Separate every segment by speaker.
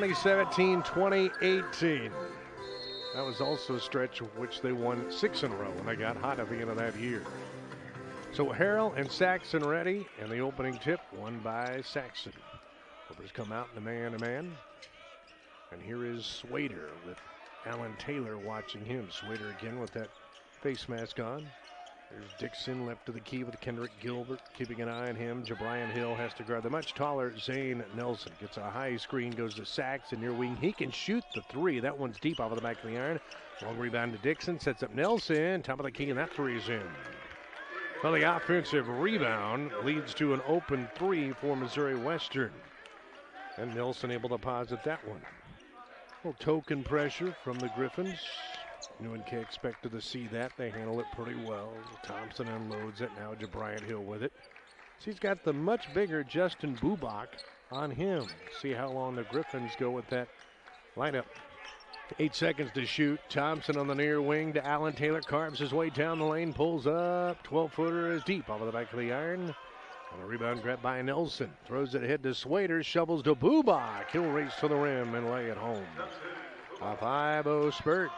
Speaker 1: 2017-2018. That was also a stretch of which they won 6 in a row, and they got hot at the end of that year. So Harrell and Saxon ready, and the opening tip won by Saxon. Clippers come out in the man-to-man. And here is Swader with Alan Taylor watching him. Swader again with that face mask on. There's Dixon left to the key with Kendrick Gilbert keeping an eye on him. Jabrian Hill has to guard the much taller Zane Nelson. Gets a high screen, goes to Saxon near wing. He can shoot the three. That one's deep off of the back of the iron. Long rebound to Dixon, sets up Nelson. Top of the key, and that three is in. Well, the offensive rebound leads to an open three for Missouri Western. And Nelson able to posit that one. A little token pressure from the Griffins. UNK expected to see that. They handle it pretty well. Thompson unloads it. Now Jabrian Hill with it. So he's got the much bigger Justin Bubak on him. See how long the Griffins go with that lineup. 8 seconds to shoot. Thompson on the near wing to Alan Taylor. Carves his way down the lane. Pulls up. 12-footer is deep off of the back of the iron. On a rebound grab by Nelson. Throws it ahead to Swader. Shovels to Bubak. He'll race to the rim and lay it home. A 5-0 spurt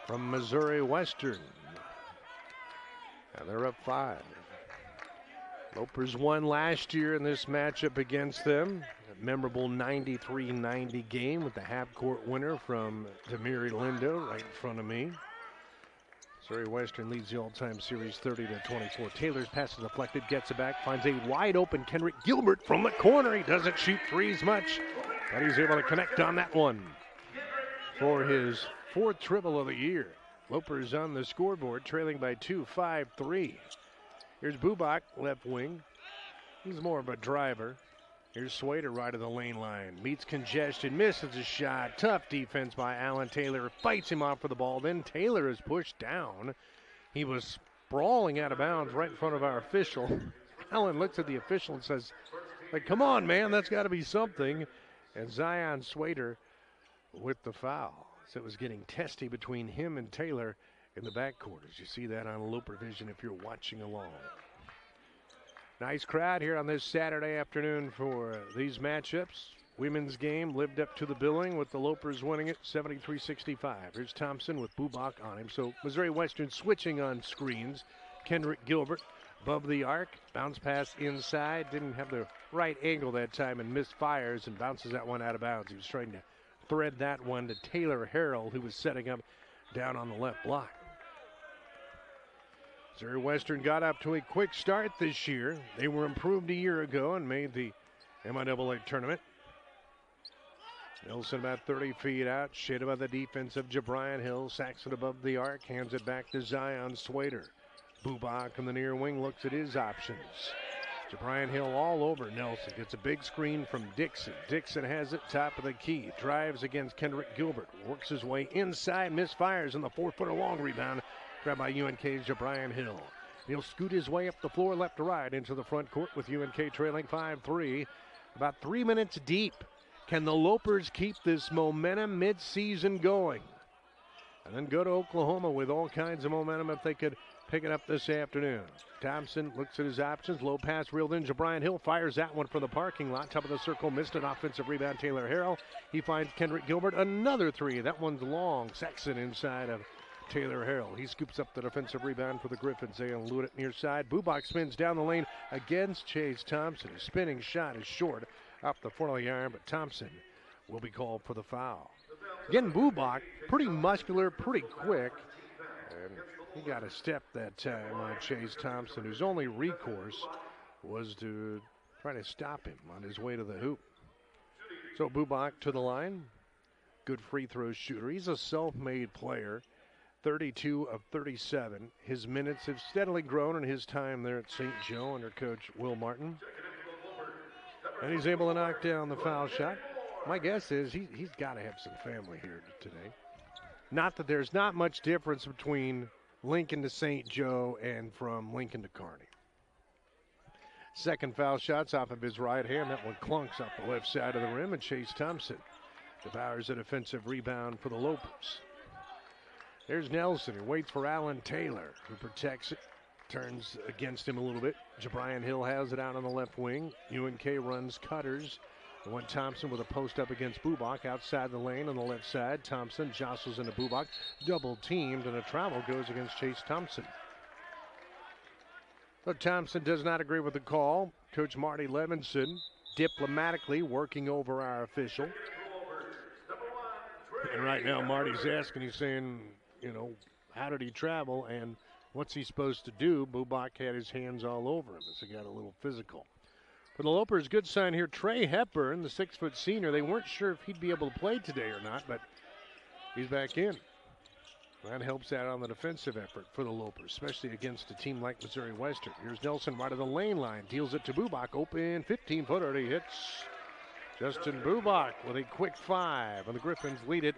Speaker 1: from Missouri Western. And they're up 5. Lopers won last year in this matchup against them. A memorable 93-90 game with the half-court winner from Demiri Lindo right in front of me. Missouri Western leads the all-time series 30-24. Taylor's pass is deflected, gets it back, finds a wide-open Kendrick Gilbert from the corner. He doesn't shoot threes much, but he's able to connect on that one for his 4th triple of the year. Lopers on the scoreboard, trailing by 2, 5-3. Here's Bubak, left wing. He's more of a driver. Here's Swader right of the lane line. Meets congestion, misses a shot. Tough defense by Alan Taylor. Fights him off for the ball. Then Taylor is pushed down. He was sprawling out of bounds right in front of our official. Alan looks at the official and says, like, come on, man, that's got to be something. And Zion Swader with the foul. So it was getting testy between him and Taylor in the backcourt. As you see that on Loper Vision if you're watching along. Nice crowd here on this Saturday afternoon for these matchups. Women's game lived up to the billing with the Lopers winning it 73-65. Here's Thompson with Bubak on him. So Missouri Western switching on screens. Kendrick Gilbert above the arc. Bounce pass inside. Didn't have the right angle that time and misfires and bounces that one out of bounds. He was trying to thread that one to Taylor Harrell, who was setting up down on the left block. Missouri Western got up to a quick start this year. They were improved a year ago and made the MIAA tournament. Nelson about 30 feet out, shaded by the defense of Jabrian Hill. Saxon above the arc, hands it back to Zion Swader. Bubak on the near wing looks at his options. Jabrian Hill all over Nelson. Gets a big screen from Dixon. Dixon has it, top of the key. Drives against Kendrick Gilbert. Works his way inside, misfires, and the 4-footer long rebound. Grabbed by UNK's Jabrian Hill. He'll scoot his way up the floor left to right into the front court with UNK trailing 5-3. About 3 minutes deep. Can the Lopers keep this momentum mid-season going? And then go to Oklahoma with all kinds of momentum if they could pick it up this afternoon. Thompson looks at his options. Low pass reeled in. Jabrian Hill fires that one from the parking lot. Top of the circle, missed an offensive rebound. Taylor Harrell. He finds Kendrick Gilbert. Another three. That one's long. Saxon inside of Taylor Harrell. He scoops up the defensive rebound for the Griffins. They elude it near side. Bubak spins down the lane against Chase Thompson. His spinning shot is short up the front of the iron, but Thompson will be called for the foul. Again, Bubak, pretty muscular, pretty quick. And he got a step that time on Chase Thompson, whose only recourse was to try to stop him on his way to the hoop. So Bubak to the line. Good free throw shooter. He's a self-made player. 32 of 37. His minutes have steadily grown in his time there at St. Joe under Coach Will Martin. And he's able to knock down the foul shot. My guess is he's got to have some family here today. Not that there's not much difference between Lincoln to St. Joe and from Lincoln to Kearney. Second foul shot's off of his right hand. That one clunks off the left side of the rim, and Chase Thompson devours a defensive rebound for the Lopers. There's Nelson, who waits for Alan Taylor, who protects it, turns against him a little bit. Jabrian Hill has it out on the left wing. UNK runs cutters They want Thompson with a post up against Bubak outside the lane on the left side. Thompson jostles into Bubak, double teamed, and a travel goes against Chase Thompson. But Thompson does not agree with the call. Coach Marty Levinson diplomatically working over our official. And right now Marty's asking, he's saying, you know, how did he travel and what's he supposed to do? Bubak had his hands all over him as he got a little physical. For the Lopers, good sign here. Trey Hepburn, the 6-foot senior, they weren't sure if he'd be able to play today or not, but he's back in. That helps out on the defensive effort for the Lopers, especially against a team like Missouri Western. Here's Nelson right of the lane line, deals it to Bubak, open 15-footer, he hits Justin Bubak with a quick 5, and the Griffins lead it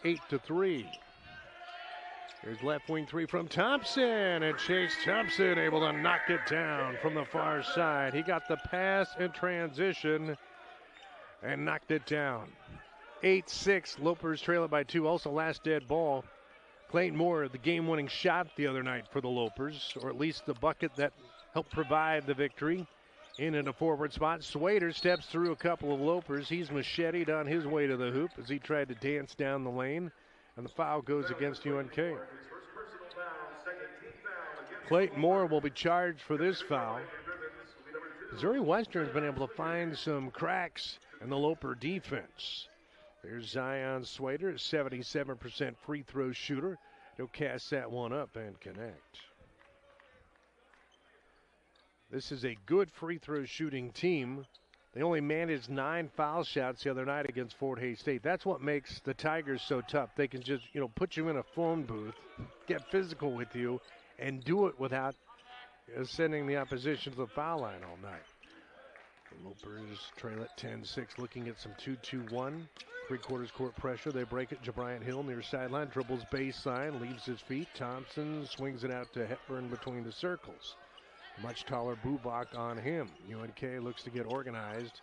Speaker 1: 8-3. Here's left wing 3 from Thompson, and Chase Thompson able to knock it down from the far side. He got the pass in transition and knocked it down. 8-6, Lopers trail it by 2. Also last dead ball. Clayton Moore, the game-winning shot the other night for the Lopers, or at least the bucket that helped provide the victory. In a forward spot, Swader steps through a couple of Lopers. He's macheted on his way to the hoop as he tried to dance down the lane. And the foul goes against UNK. Clayton Moore will be charged for this foul. Missouri Western has been able to find some cracks in the Loper defense. There's Zion Swader, 77% free throw shooter. He'll cast that one up and connect. This is a good free throw shooting team. They only managed 9 foul shots the other night against Fort Hays State. That's what makes the Tigers so tough. They can just, you know, put you in a phone booth, get physical with you, and do it without sending the opposition to the foul line all night. The Lopers trail at 10-6, looking at some 2-2-1. Three-quarters court pressure. They break it. Jabriant Hill near sideline, dribbles baseline, leaves his feet. Thompson swings it out to Hepburn between the circles. Much taller Bubak on him. UNK looks to get organized.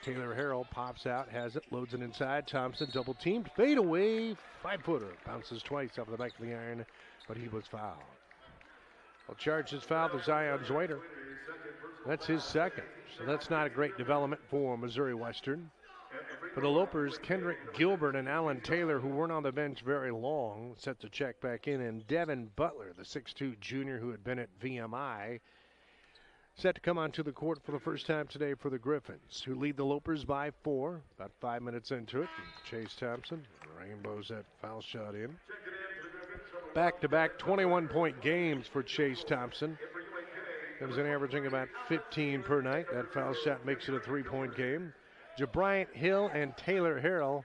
Speaker 1: Taylor Harrell pops out, has it, loads it inside. Thompson double teamed, fade away, 5-footer. Bounces twice off the back of the iron, but he was fouled. Well, charge his foul to Zion Swader. That's his second. So that's not a great development for Missouri Western. For the Lopers, Kendrick Gilbert and Alan Taylor, who weren't on the bench very long, set to check back in. And Devin Butler, the 6'2 junior who had been at VMI, set to come onto the court for the first time today for the Griffins, who lead the Lopers by 4. About 5 minutes into it. Chase Thompson rainbows that foul shot in. Back-to-back 21-point games for Chase Thompson. He was averaging about 15 per night. That foul shot makes it a 3-point game. Jabriant Hill and Taylor Harrell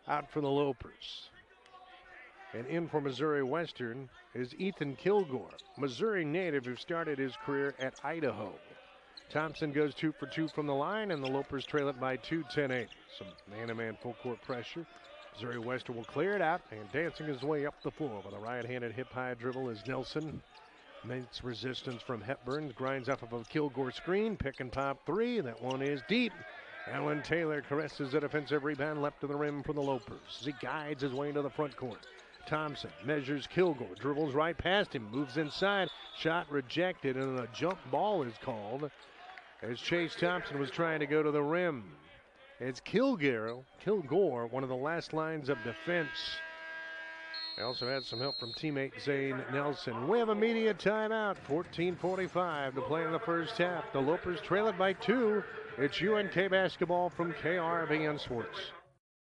Speaker 1: out for the Lopers. And in for Missouri Western is Ethan Kilgore, Missouri native who started his career at Idaho. Thompson goes 2 for 2 from the line, and the Lopers trail it by 2, 10-8. Some man-to-man full court pressure. Missouri Western will clear it out, and dancing his way up the floor with a right-handed hip-high dribble is Nelson. Makes resistance from Hepburn, grinds up above Kilgore's screen, pick and pop 3, and that one is deep. Alan Taylor caresses a defensive rebound left to the rim for the Lopers. He guides his way into the front court. Thompson measures Kilgore, dribbles right past him, moves inside, shot rejected, and a jump ball is called as Chase Thompson was trying to go to the rim. It's Kilgore, one of the last lines of defense. They also had some help from teammate Zane Nelson. We have a media timeout, 14:45 to play in the first half. The Lopers trail it by 2. It's UNK basketball from KRVN Sports.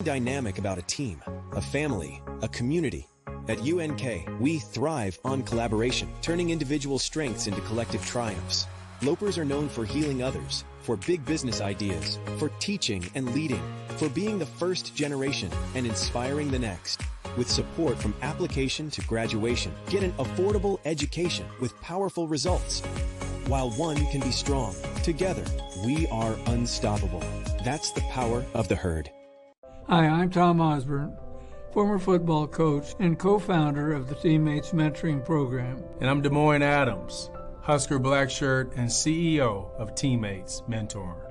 Speaker 2: Dynamic about a team, a family, a community. At UNK, we thrive on collaboration, turning individual strengths into collective triumphs. Lopers are known for healing others, for big business ideas, for teaching and leading, for being the first generation and inspiring the next. With support from application to graduation, get an affordable education with powerful results. While one can be strong, together we are unstoppable. That's the power of the herd.
Speaker 3: Hi, I'm Tom Osborne, former football coach and co-founder of the Teammates Mentoring Program.
Speaker 4: And I'm Des Moines Adams, Husker Blackshirt and CEO of Teammates Mentoring.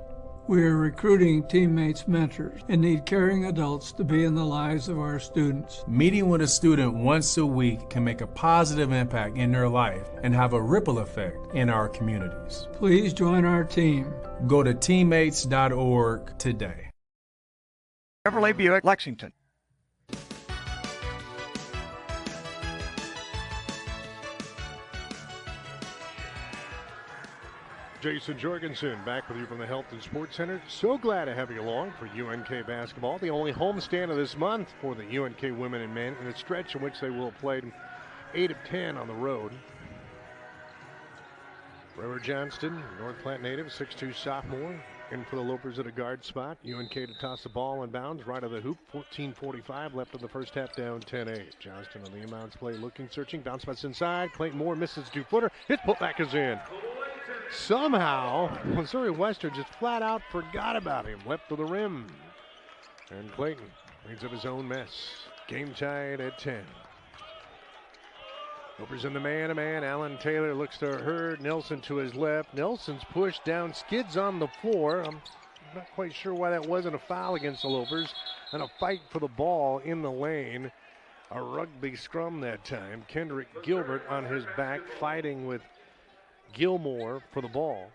Speaker 3: We are recruiting teammates mentors and need caring adults to be in the lives of our students.
Speaker 4: Meeting with a student once a week can make a positive impact in their life and have a ripple effect in our communities.
Speaker 3: Please join our team.
Speaker 4: Go to teammates.org today.
Speaker 5: Chevrolet Buick, Lexington.
Speaker 1: Jason Jorgensen back with you from the Health and Sports Center. So glad to have you along for UNK basketball, the only homestand of this month for the UNK women and men in a stretch in which they will play 8 of 10 on the road. River Johnston, North Platte native, 6'2 sophomore, in for the Lopers at a guard spot. UNK to toss the ball in bounds, right of the hoop, 14:45 left in the first half, down 10-8. Johnston on the inbounds play, looking, searching, bounce pass inside. Clayton Moore misses 2-footer. His putback is in. Somehow, Missouri Western just flat out forgot about him, left to the rim. And Clayton cleans up his own mess. Game tied at 10. Lopers in the man-to-man. Alan Taylor looks to Hurd. Nelson to his left. Nelson's pushed down, skids on the floor. I'm not quite sure why that wasn't a foul against the Lopers. And a fight for the ball in the lane. A rugby scrum that time. Kendrick Gilbert on his back fighting with Gilmore for the ball.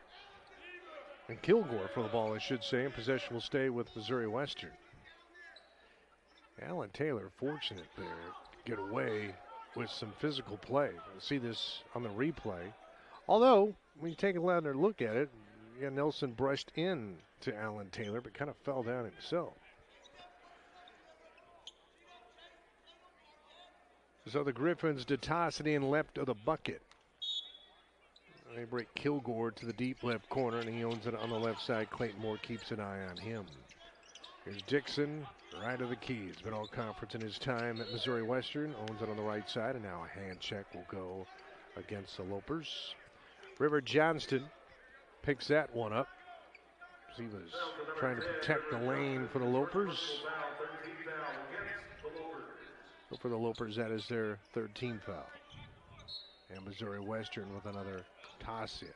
Speaker 1: And Kilgore for the ball, I should say. And possession will stay with Missouri Western. Alan Taylor fortunate there to get away with some physical play. We'll see this on the replay. Although, when you take another look at it, yeah, Nelson brushed in to Alan Taylor, but kind of fell down himself. So the Griffins to toss it in left of the bucket. They break Kilgore to the deep left corner, and he owns it on the left side. Clayton Moore keeps an eye on him. Here's Dixon, right of the key. He's been all conference in his time at Missouri Western. Owns it on the right side, and now a hand check will go against the Lopers. River Johnston picks that one up. He was trying to protect the lane for the Lopers. So for the Lopers, that is their third team foul. And Missouri Western with another toss in.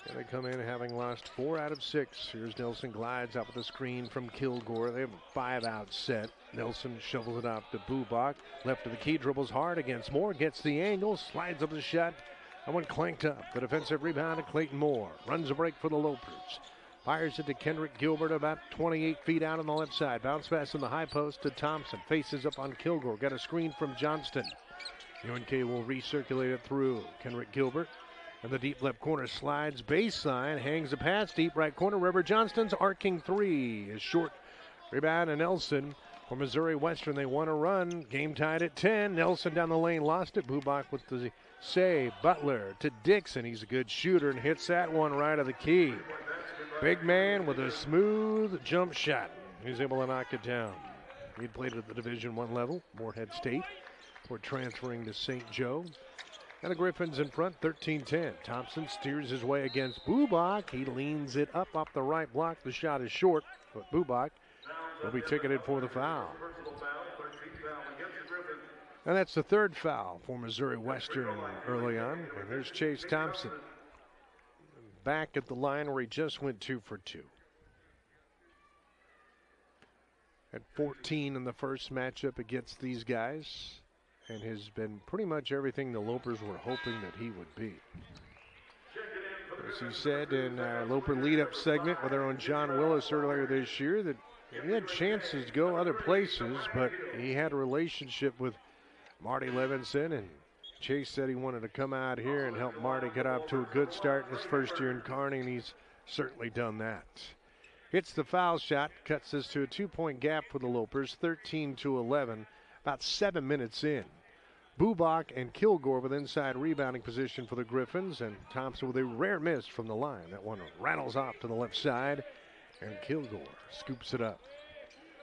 Speaker 1: So they come in having lost 4 out of 6. Here's Nelson, glides up with the screen from Kilgore. They have a 5-out set. Nelson shovels it out to Bubak. Left of the key, dribbles hard against Moore, gets the angle, slides up the shot. That one clanked up. The defensive rebound to Clayton Moore. Runs a break for the Lopers. Fires it to Kendrick Gilbert about 28 feet out on the left side. Bounce pass in the high post to Thompson. Faces up on Kilgore. Got a screen from Johnston. UNK will recirculate it through. Kendrick Gilbert in the deep left corner slides baseline, hangs a pass deep right corner. River Johnston's arcing 3 is short. Rebound to Nelson for Missouri Western. They want to run. Game tied at 10. Nelson down the lane, lost it. Bubak with the save. Butler to Dixon. He's a good shooter and hits that one right of the key. Big man with a smooth jump shot. He's able to knock it down. He played at the Division I level, Morehead State. We're transferring to St. Joe. And the Griffins in front, 13-10. Thompson steers his way against Bubak. He leans it up off the right block. The shot is short, but Bubak will be ticketed for the foul. And that's the third foul for Missouri Western early on. And there's Chase Thompson back at the line where he just went 2 for 2. At 14 in the first matchup against these guys. And has been pretty much everything the Lopers were hoping that he would be. As he said in our Loper lead-up segment with our own John Willis earlier this year, that he had chances to go other places, but he had a relationship with Marty Levinson, and Chase said he wanted to come out here and help Marty get off to a good start in his first year in Kearney, and he's certainly done that. Hits the foul shot, cuts this to a 2-point gap for the Lopers, 13-11, about 7 minutes in. Bubak and Kilgore with inside rebounding position for the Griffins, and Thompson with a rare miss from the line. That one rattles off to the left side, and Kilgore scoops it up.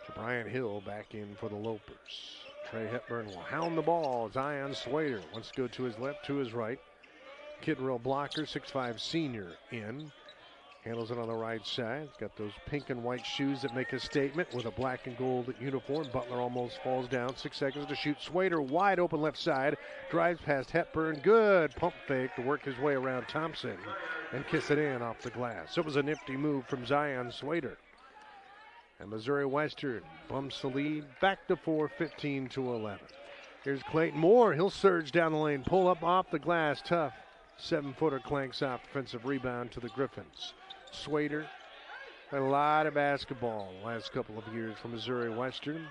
Speaker 1: To Brian Hill back in for the Lopers. Trey Hepburn will hound the ball. Zion Slater wants to go to his left, to his right. Kid real blocker, 6'5 senior in. Handles it on the right side. He's got those pink and white shoes that make a statement with a black and gold uniform. Butler almost falls down. 6 seconds to shoot. Swader wide open left side. Drives past Hepburn. Good pump fake to work his way around Thompson and kiss it in off the glass. It was a nifty move from Zion Swader. And Missouri Western bumps the lead back to 4, 15-11. Here's Clayton Moore. He'll surge down the lane. Pull up off the glass. Tough. 7-footer clanks off. Defensive rebound to the Griffins. Swader had a lot of basketball the last couple of years from Missouri Western.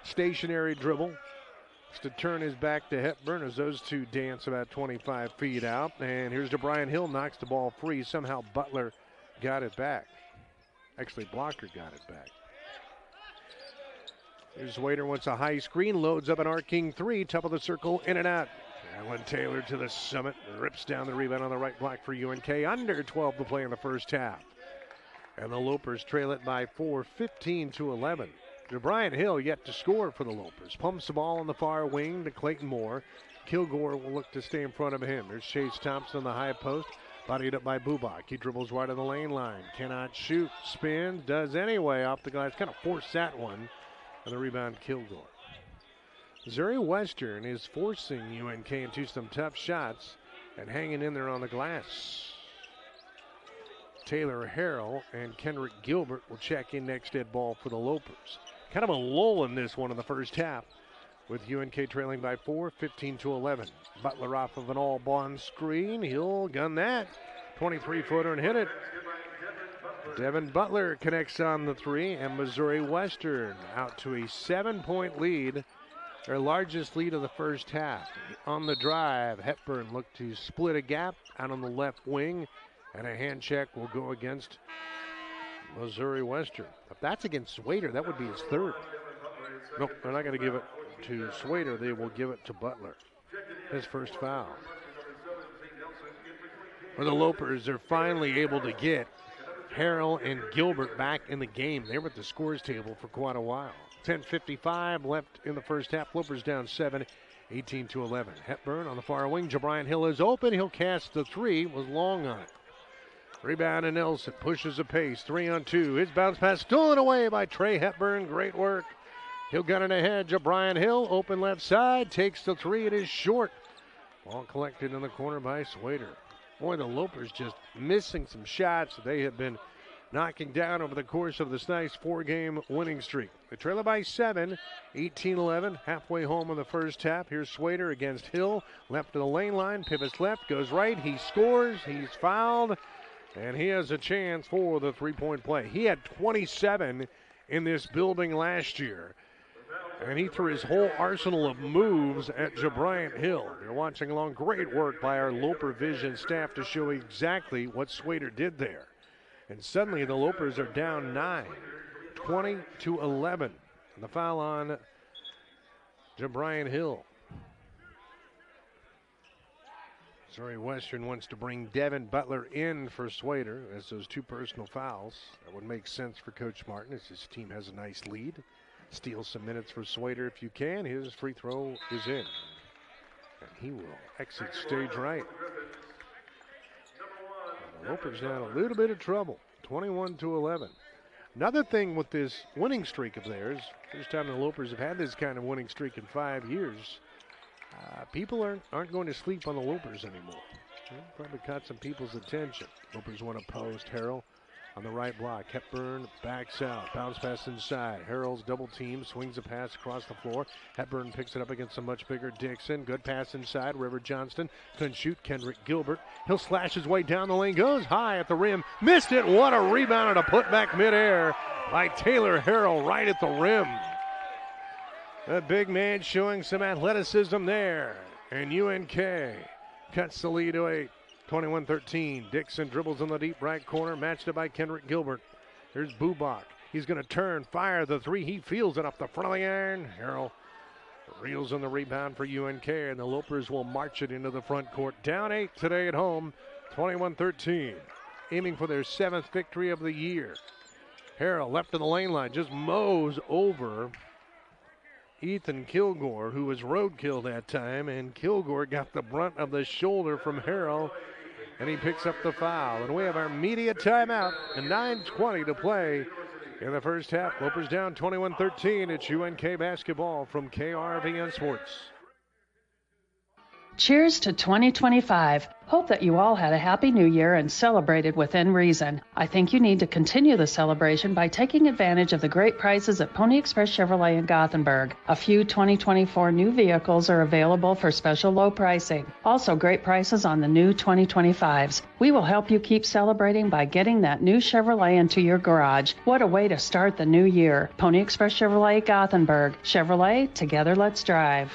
Speaker 1: Stationary dribble. Just to turn his back to Hepburn as those two dance about 25 feet out. And here's DeBrian Hill, knocks the ball free. Somehow Butler got it back. Actually, Blocker got it back. Here's Swader, wants a high screen, loads up an arcing three, top of the circle, in and out. Alan Taylor to the summit, rips down the rebound on the right block for UNK. Under 12 to play in the first half. And the Lopers trail it by 4, 15-11. DeBrian Hill yet to score for the Lopers. Pumps the ball on the far wing to Clayton Moore. Kilgore will look to stay in front of him. There's Chase Thompson on the high post, bodied up by Bubak. He dribbles right on the lane line. Cannot shoot, spins, does anyway off the glass. Kind of forced that one. And the rebound, Kilgore. Missouri Western is forcing UNK into some tough shots and hanging in there on the glass. Taylor Harrell and Kendrick Gilbert will check in next at ball for the Lopers. Kind of a lull in this one in the first half with UNK trailing by 4, 15-11. Butler off of an all-ball screen. He'll gun that. 23-footer and hit it. Devin Butler connects on the three, and Missouri Western out to a 7-point lead, their largest lead of the first half. On the drive, Hepburn looked to split a gap out on the left wing, and a hand check will go against Missouri Western. If that's against Swader, that would be his third. Nope, they're not going to give it to Swader. They will give it to Butler. His first foul. For the Lopers, they're finally able to get Harrell and Gilbert back in the game. They were at the scores table for quite a while. 10:55 left in the first half. Lopers down 7, 18-11. Hepburn on the far wing. DeBrian Hill is open. He'll cast the three. Was long on it. Rebound to Nelson. Pushes the pace. 3-on-2. His bounce pass stolen away by Trey Hepburn. Great work. He'll gun it ahead. DeBrian Hill open left side. Takes the three. It is short. Ball collected in the corner by Swader. Boy, the Lopers just missing some shots that they have been knocking down over the course of this nice 4-game winning streak. They trail it by 7, 18-11, halfway home in the first half. Here's Swader against Hill, left to the lane line, pivots left, goes right, he scores, he's fouled, and he has a chance for the three-point play. He had 27 in this building last year, and he threw his whole arsenal of moves at DeBrian Hill. You're watching along. Great work by our Loper Vision staff to show exactly what Swader did there. And suddenly the Lopers are down 9, 20-11. And the foul on DeBrian Hill. Missouri Western wants to bring Devin Butler in for Swader as those two personal fouls. That would make sense for Coach Martin as his team has a nice lead. Steal some minutes for Swader if you can. His free throw is in. And he will exit stage right. And the Lopers now in a little bit of trouble. 21-11. Another thing with this winning streak of theirs, first time the Lopers have had this kind of winning streak in 5 years, people aren't going to sleep on the Lopers anymore. Probably caught some people's attention. Lopers want to post. Harrell on the right block. Hepburn backs out. Bounce pass inside. Harrell's double team. Swings a pass across the floor. Hepburn picks it up against a much bigger Dixon. Good pass inside. River Johnston couldn't shoot. Kendrick Gilbert. He'll slash his way down the lane. Goes high at the rim. Missed it. What a rebound and a putback midair by Taylor Harrell right at the rim. The big man showing some athleticism there. And UNK cuts the lead to 8. 21-13. Dixon dribbles in the deep right corner, matched up by Kendrick Gilbert. Here's Bubak. He's going to turn, fire the three. He feels it off the front of the iron. Harrell reels in the rebound for UNK, and the Lopers will march it into the front court. Down 8 today at home, 21-13. Aiming for their 7th victory of the year. Harrell left of the lane line, just mows over Ethan Kilgore, who was roadkill that time, and Kilgore got the brunt of the shoulder from Harrell and he picks up the foul. And we have our media timeout and 9:20 to play in the first half. Lopers down 21-13. It's UNK basketball from KRVN Sports.
Speaker 6: Cheers to 2025. Hope that you all had a happy new year and celebrated within reason. I think you need to continue the celebration by taking advantage of the great prices at Pony Express Chevrolet in Gothenburg. A few 2024 new vehicles are available for special low pricing. Also great prices on the new 2025s. We will help you keep celebrating by getting that new Chevrolet into your garage. What a way to start the new year. Pony Express Chevrolet Gothenburg. Chevrolet, together let's drive.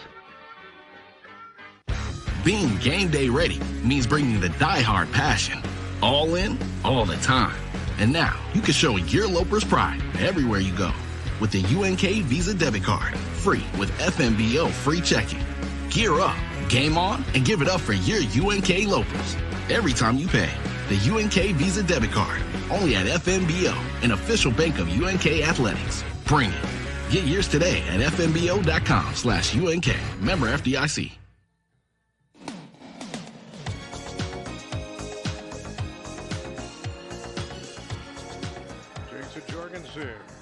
Speaker 7: Being game day ready means bringing the die-hard passion. All in, all the time. And now, you can show your Lopers pride everywhere you go with the UNK Visa debit card. Free with FMBO free checking. Gear up, game on, and give it up for your UNK Lopers. Every time you pay, the UNK Visa debit card. Only at FMBO, an official bank of UNK Athletics. Bring it. Get yours today at fmbo.com/UNK. Member FDIC.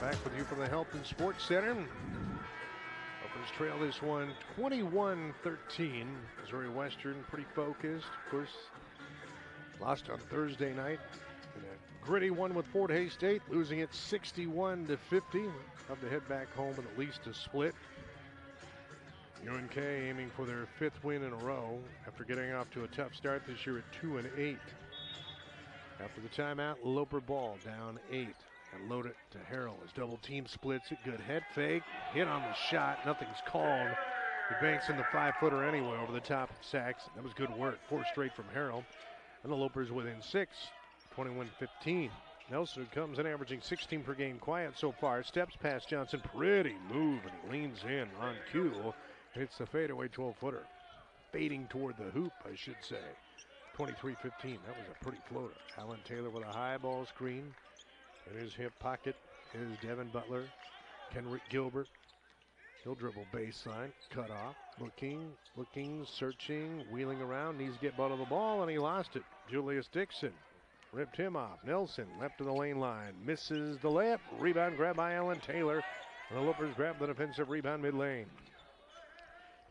Speaker 1: Back with you from the Health and Sports Center. Lopers trail this one 21-13. Missouri Western pretty focused. Of course, lost on Thursday night in a gritty one with Fort Hays State, losing it 61-50. Have to head back home with at least a split. UNK aiming for their 5th win in a row after getting off to a tough start this year at 2-8. After the timeout, Loper ball down 8. And load it to Harrell as double team splits it. Good head fake. Hit on the shot. Nothing's called. He banks in the 5-footer anyway over the top of Sachs. That was good work. 4 straight from Harrell. And the Lopers within 6. 21-15. Nelson comes in averaging 16 per game quiet so far. Steps past Johnson. Pretty move. And he leans in on cue. Hits the fadeaway 12-footer. Fading toward the hoop, I should say. 23-15. That was a pretty floater. Alan Taylor with a high ball screen. In his hip pocket is Devin Butler. Kenrick Gilbert. He'll dribble baseline. Cut off. Looking, searching, wheeling around. Needs to get butt of the ball, and he lost it. Julius Dixon ripped him off. Nelson left to the lane line. Misses the layup. Rebound grabbed by Alan Taylor. And the Lopers grab the defensive rebound mid-lane.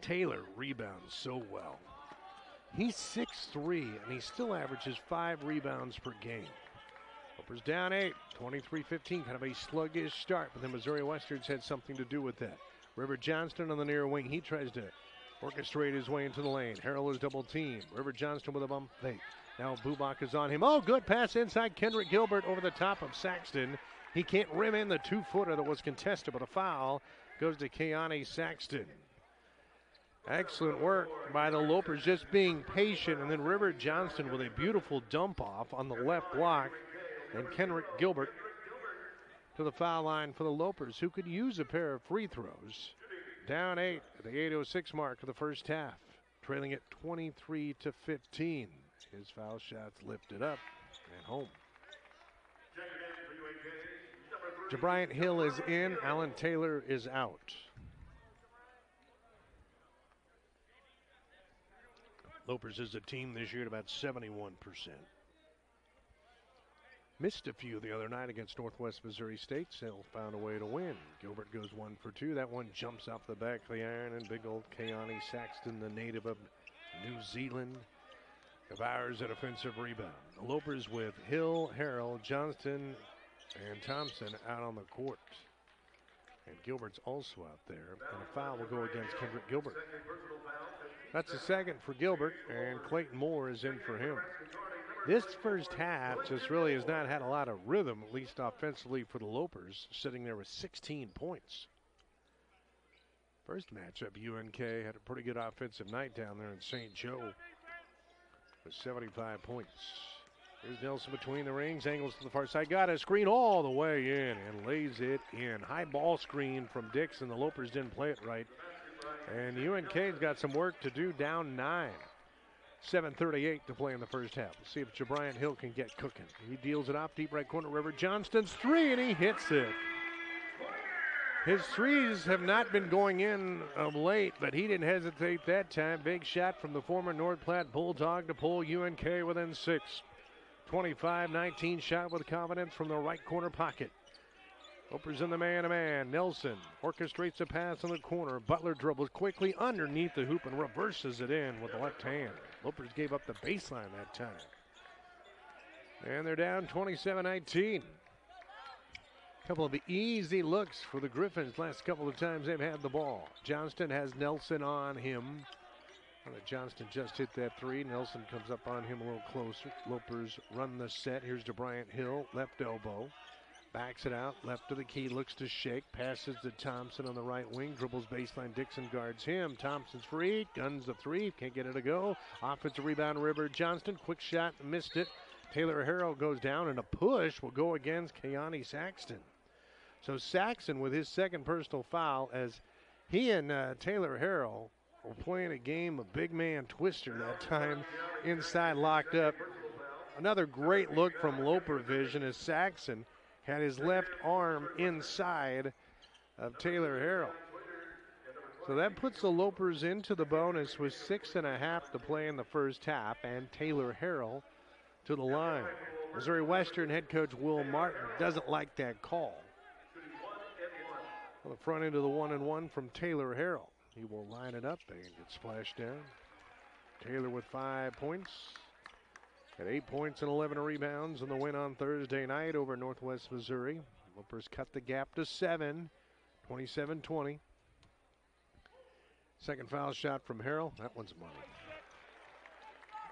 Speaker 1: Taylor rebounds so well. He's 6'3", and he still averages 5 rebounds per game. Lopers down 8, 23-15, kind of a sluggish start, but the Missouri Westerns had something to do with that. River Johnston on the near wing. He tries to orchestrate his way into the lane. Harrell is double teamed. River Johnston with a bump fake. Now Bubak is on him. Oh, good pass inside. Kendrick Gilbert over the top of Saxton. He can't rim in the 2-footer that was contested, but a foul goes to Kearney Saxton. Excellent work by the Lopers, just being patient, and then River Johnston with a beautiful dump off on the left block. And Kendrick Gilbert to the foul line for the Lopers, who could use a pair of free throws. Down 8 at the 8:06 mark of the first half, trailing it 23-15. His foul shots lifted up and home. Jabryant Hill is in. Alan Taylor is out. Lopers is a team this year at about 71%. Missed a few the other night against Northwest Missouri State. Still found a way to win. Gilbert goes 1 for 2. That one jumps off the back of the iron, and big old Kearney Saxton, the native of New Zealand, devours an offensive rebound. The Lopers with Hill, Harrell, Johnston, and Thompson out on the court. And Gilbert's also out there, and a foul will go against Kendrick Gilbert. That's the second for Gilbert, and Clayton Moore is in for him. This first half just really has not had a lot of rhythm, at least offensively for the Lopers, sitting there with 16 points. First matchup, UNK had a pretty good offensive night down there in St. Joe with 75 points. Here's Nelson between the rings, angles to the far side, got a screen all the way in and lays it in. High ball screen from Dixon. The Lopers didn't play it right. And UNK's got some work to do, down 9. 7:38 to play in the first half. We'll see if Jabryant Hill can get cooking. He deals it off deep right corner. River Johnston's 3, and he hits it. His threes have not been going in of late, but he didn't hesitate that time. Big shot from the former North Platte Bulldog to pull UNK within 6. 25-19 shot with confidence from the right corner pocket. Lopers in the man-to-man. Nelson orchestrates a pass in the corner. Butler dribbles quickly underneath the hoop and reverses it in with the left hand. Lopers gave up the baseline that time. And they're down 27-19. Couple of easy looks for the Griffins last couple of times they've had the ball. Johnston has Nelson on him. Johnston just hit that three. Nelson comes up on him a little closer. Lopers run the set. Here's DeBryant Hill, left elbow. Backs it out, left to the key, looks to shake. Passes to Thompson on the right wing. Dribbles baseline, Dixon guards him. Thompson's free, guns the three, can't get it to go. Offensive rebound, River Johnston. Quick shot, missed it. Taylor Harrell goes down, and a push will go against Kearney Saxton. So Saxton with his second personal foul, as he and Taylor Harrell were playing a game of big man twister that time, inside locked up. Another great look from Loper vision as Saxton had his left arm inside of Taylor Harrell. So that puts the Lopers into the bonus with 6.5 to play in the first half, and Taylor Harrell to the line. Missouri Western head coach Will Martin doesn't like that call. On the front end of the 1-and-1 from Taylor Harrell. He will line it up and get splashed down. Taylor with 5 points. At 8 points and 11 rebounds in the win on Thursday night over Northwest Missouri. Lopers cut the gap to 7, 27-20. Second foul shot from Harrell. That one's money.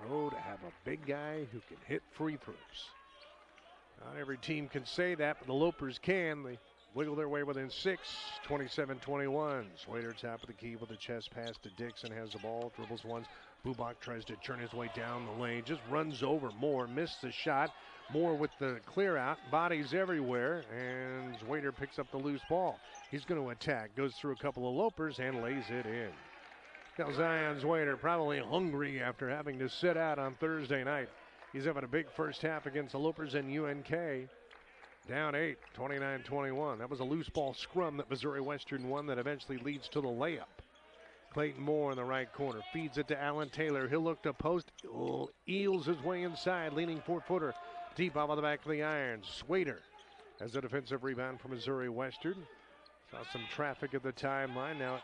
Speaker 1: Oh, to have a big guy who can hit free throws. Not every team can say that, but the Lopers can. They wiggle their way within 6, 27-21. Slater top of the key with a chest pass to Dixon. Has the ball, dribbles once. Bubak tries to turn his way down the lane. Just runs over Moore. Missed the shot. Moore with the clear out. Bodies everywhere. And Slater picks up the loose ball. He's going to attack. Goes through a couple of Lopers and lays it in. Now Zion Slater probably hungry after having to sit out on Thursday night. He's having a big first half against the Lopers and UNK. Down 8, 29-21. That was a loose ball scrum that Missouri Western won that eventually leads to the layup. Clayton Moore in the right corner. Feeds it to Alan Taylor. He'll look to post. Eels his way inside. Leaning 4-footer. Deep out of the back of the iron. Swader has a defensive rebound from Missouri Western. Saw some traffic at the timeline. Now it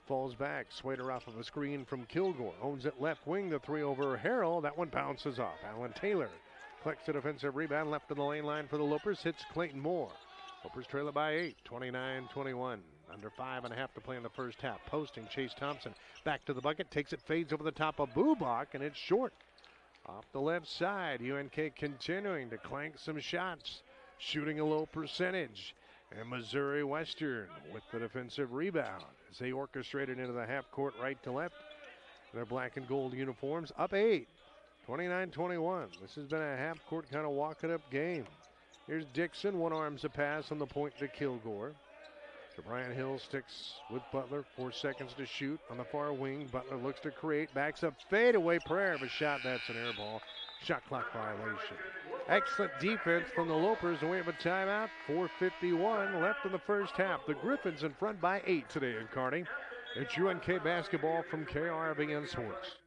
Speaker 1: falls back. Swader off of a screen from Kilgore. Owns it left wing. The three over Harrell. That one bounces off. Alan Taylor collects a defensive rebound. Left of the lane line for the Lopers. Hits Clayton Moore. Lopers trail it by 8. 29-21. Under 5.5 to play in the first half. Posting Chase Thompson back to the bucket. Takes it, fades over the top of Bubak, and it's short. Off the left side. UNK continuing to clank some shots. Shooting a low percentage. And Missouri Western with the defensive rebound as they orchestrated into the half court right to left. Their black and gold uniforms up 8. 29-21. This has been a half court kind of walk it up game. Here's Dixon. One arms a pass on the point to Kilgore. DeBryant Hill sticks with Butler. 4 seconds to shoot on the far wing. Butler looks to create. Backs up. Fadeaway prayer of a shot. That's an air ball. Shot clock violation. Excellent defense from the Lopers. And we have a timeout. 4:51 left in the first half. The Griffins in front by 8 today in Kearney. It's UNK basketball from KRBN Sports.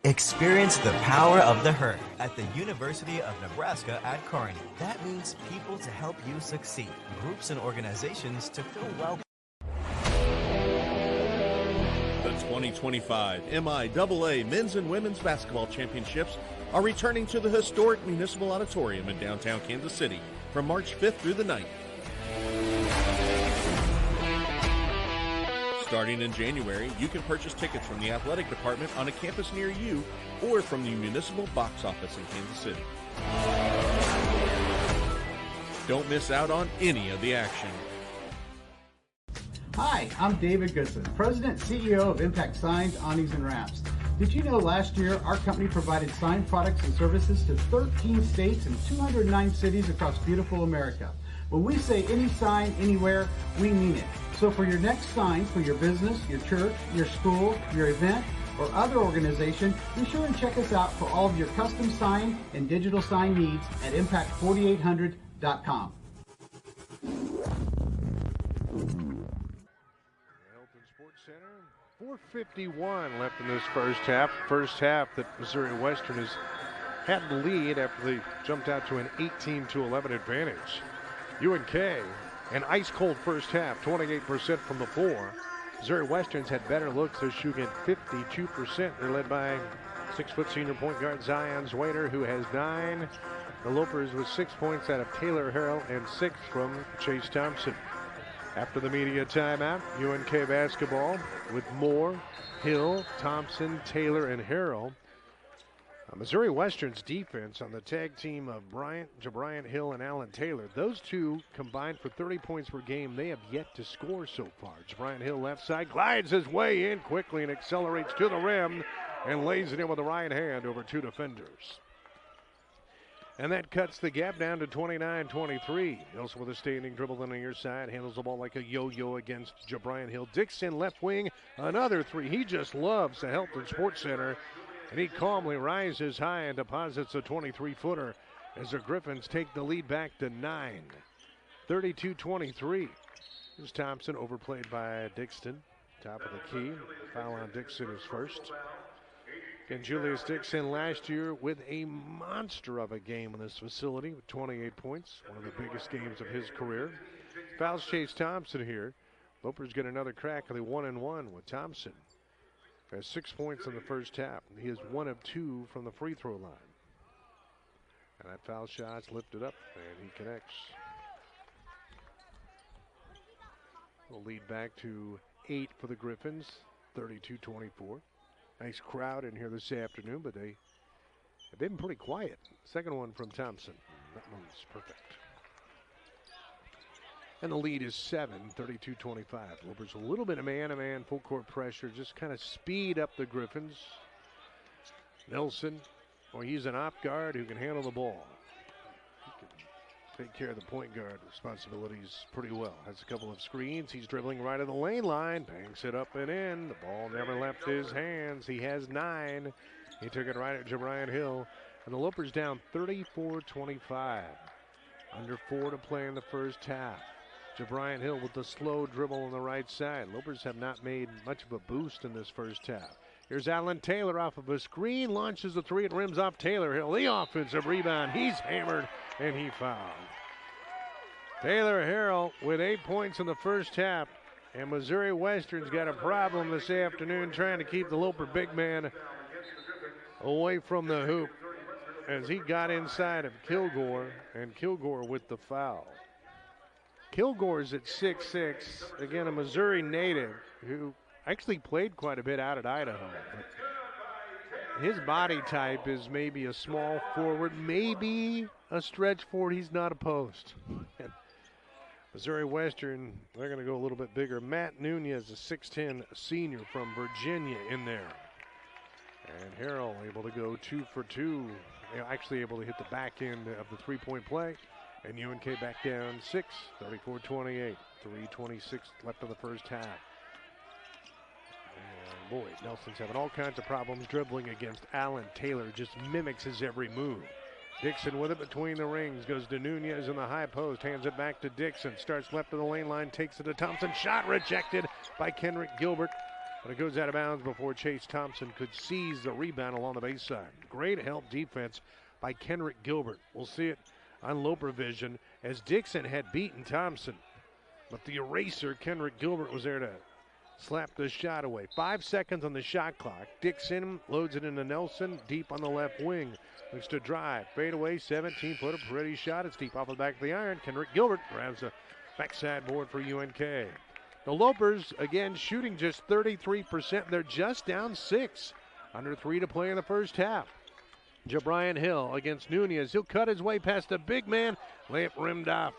Speaker 8: Experience the power of the herd at the University of Nebraska at Kearney. That means people to help you succeed, groups and organizations to feel welcome.
Speaker 9: The 2025 MIAA Men's and Women's Basketball Championships are returning to the historic Municipal Auditorium in downtown Kansas City from March 5th through the 9th. Starting in January, you can purchase tickets from the athletic department on a campus near you or from the municipal box office in Kansas City. Don't miss out on any of the action.
Speaker 10: Hi, I'm David Goodson, President and CEO of Impact Signs, Awnings, and Wraps. Did you know last year our company provided sign products and services to 13 states and 209 cities across beautiful America? When we say any sign, anywhere, we mean it. So for your next sign for your business, your church, your school, your event, or other organization, be sure and check us out for all of your custom sign and digital sign needs at impact4800.com.
Speaker 1: Center. 4:51 left in this first half. First half that Missouri Western has had the lead after they jumped out to an 18-11 advantage. UNK, an ice-cold first half, 28% from the floor. Missouri Western's had better looks. They're shooting at 52%. They're led by 6-foot senior point guard Zion Swader, who has 9. The Lopers with 6 points out of Taylor Harrell and 6 from Chase Thompson. After the media timeout, UNK basketball with Moore, Hill, Thompson, Taylor, and Harrell. Missouri Western's defense on the tag team of Jabriant Hill and Alan Taylor. Those two combined for 30 points per game. They have yet to score so far. Jabriant Hill left side glides his way in quickly and accelerates to the rim and lays it in with the right hand over 2 defenders. And that cuts the gap down to 29-23. Hills with a standing dribble on the near side. Handles the ball like a yo-yo against Jabriant Hill. Dixon left wing, another 3. He just loves the Helton Sports Center. And he calmly rises high and deposits a 23-footer as the Griffins take the lead back to 9. 32-23. Here's Thompson, overplayed by Dixon. Top of the key. Foul on Dixon is first. And Julius Dixon last year with a monster of a game in this facility with 28 points. One of the biggest games of his career. Fouls Chase Thompson here. Lopers get another crack at the 1-and-1 with Thompson. Has 6 points in the first half. He is 1 of 2 from the free throw line. And that foul shot's lifted up, and he connects. We'll lead back to 8 for the Griffins, 32-24. Nice crowd in here this afternoon, but they've been pretty quiet. Second one from Thompson. That one's perfect. And the lead is 7, 32-25. Lopers a little bit of man-to-man, full court pressure, just kind of speed up the Griffins. Nelson, well, he's an op guard who can handle the ball. He can take care of the point guard responsibilities pretty well. Has a couple of screens. He's dribbling right at the lane line, banks it up and in. The ball never left his hands. He has 9. He took it right at Jabriant Hill. And the Lopers down 34-25. Under 4 to play in the first half. Jabriant Hill with the slow dribble on the right side. Lopers have not made much of a boost in this first half. Here's Alan Taylor off of a screen, launches the 3, it rims off Taylor Hill. The offensive rebound, he's hammered, and he fouled. Taylor Harrell with 8 points in the first half, and Missouri Western's got a problem this afternoon trying to keep the Loper big man away from the hoop as he got inside of Kilgore, and Kilgore with the foul. Kilgore's at 6'6", again a Missouri native who actually played quite a bit out at Idaho. But his body type is maybe a small forward, maybe a stretch forward. He's not a post. Missouri Western, they're going to go a little bit bigger. Matt Nunez, a 6'10" senior from Virginia in there. And Harrell able to go 2 for 2, actually able to hit the back end of the three-point play. And UNK back down 6, 34-28. 3:26 left in the first half. And boy, Nelson's having all kinds of problems dribbling against Alan Taylor. Just mimics his every move. Dixon with it between the rings. Goes to Nunez in the high post. Hands it back to Dixon. Starts left of the lane line. Takes it to Thompson. Shot rejected by Kendrick Gilbert. But it goes out of bounds before Chase Thompson could seize the rebound along the baseline. Great help defense by Kendrick Gilbert. We'll see it on Loper Vision as Dixon had beaten Thompson. But the eraser, Kendrick Gilbert, was there to slap the shot away. 5 seconds on the shot clock. Dixon loads it into Nelson, deep on the left wing. Looks to drive, fade away, 17-footer, pretty shot. It's deep off the back of the iron. Kendrick Gilbert grabs the backside board for UNK. The Lopers, again, shooting just 33%. They're just down 6. Under 3 to play in the first half. Jabriant Hill against Nunez. He'll cut his way past a big man. Layup rimmed off.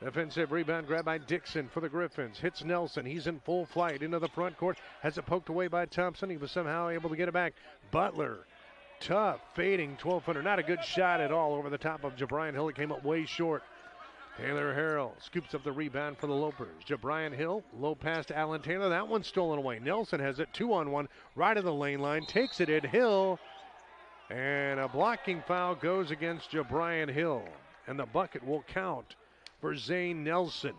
Speaker 1: Defensive rebound grabbed by Dixon for the Griffins. Hits Nelson. He's in full flight into the front court. Has it poked away by Thompson. He was somehow able to get it back. Butler, tough, fading 12-footer. Not a good shot at all over the top of Jabriant Hill. It came up way short. Taylor Harrell scoops up the rebound for the Lopers. Jabriant Hill, low pass to Alan Taylor. That one's stolen away. Nelson has it 2-on-1 right of the lane line. Takes it at Hill. And a blocking foul goes against Jabriant Hill. And the bucket will count for Zane Nelson,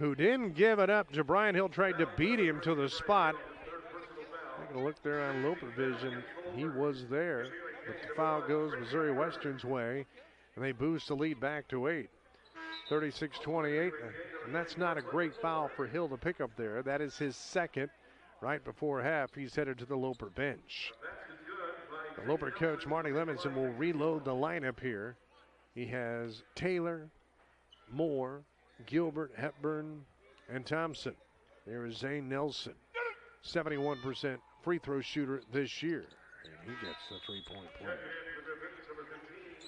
Speaker 1: who didn't give it up. Brian Hill tried to beat him to the spot. Taking a look there on Loper Vision, he was there, but the foul goes Missouri Western's way, and they boost the lead back to 8. 36-28, and that's not a great foul for Hill to pick up there. That is his second. Right before half, he's headed to the Loper bench. The Loper coach, Marty Levinson, will reload the lineup here. He has Taylor, Moore, Gilbert, Hepburn, and Thompson. There is Zane Nelson, 71% free throw shooter this year, and he gets the three-point play.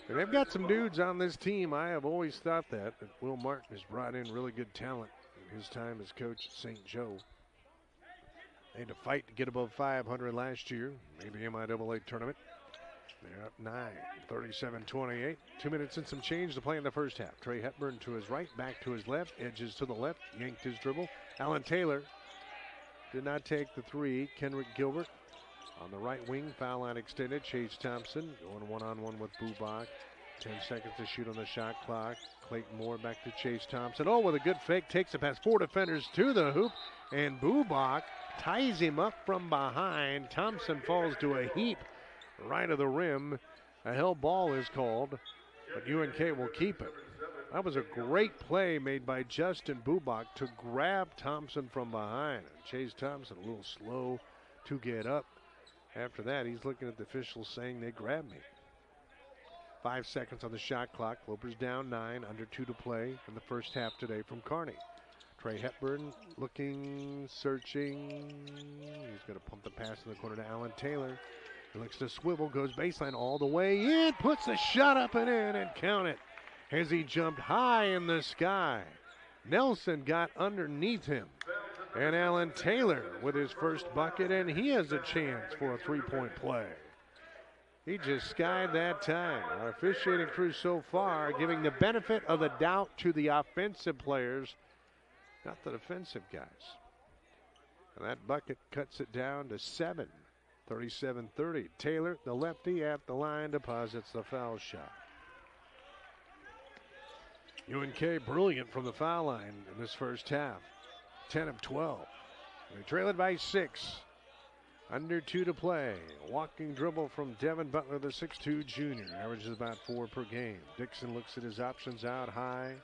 Speaker 1: And they've got some dudes on this team. I have always thought that Will Martin has brought in really good talent in his time as coach at St. Joe. They had to fight to get above 500 last year, maybe MIAA tournament. They're up 9, 37-28. 2 minutes and some change to play in the first half. Trey Hepburn to his right, back to his left, edges to the left, yanked his dribble. Alan Taylor did not take the three. Kenrick Gilbert on the right wing, foul line extended. Chase Thompson going one-on-one with Bubach. 10 seconds to shoot on the shot clock. Clayton Moore back to Chase Thompson. Oh, with a good fake, takes it past 4 defenders to the hoop, and Bubach ties him up from behind. Thompson falls to a heap right of the rim. A held ball is called, but UNK will keep it. That was a great play made by Justin Bubach to grab Thompson from behind. Chase Thompson a little slow to get up. After that, he's looking at the officials saying they grabbed me. 5 seconds on the shot clock. Lopers down 9, under 2 to play in the first half today from Kearney. Trey Hepburn looking, searching. He's going to pump the pass in the corner to Alan Taylor. He looks to swivel, goes baseline all the way in, puts the shot up and in, and count it as he jumped high in the sky. Nelson got underneath him. And Alan Taylor with his first bucket, and he has a chance for a three-point play. He just skied that time. Our officiating crew so far giving the benefit of the doubt to the offensive players, not the defensive guys. And that bucket cuts it down to 7, 37-30. Taylor, the lefty, at the line, deposits the foul shot. UNK brilliant from the foul line in this first half. 10 of 12. They trail it by 6. Under 2 to play. Walking dribble from Devin Butler, the 6'2 junior. Averages about 4 per game. Dixon looks at his options out high.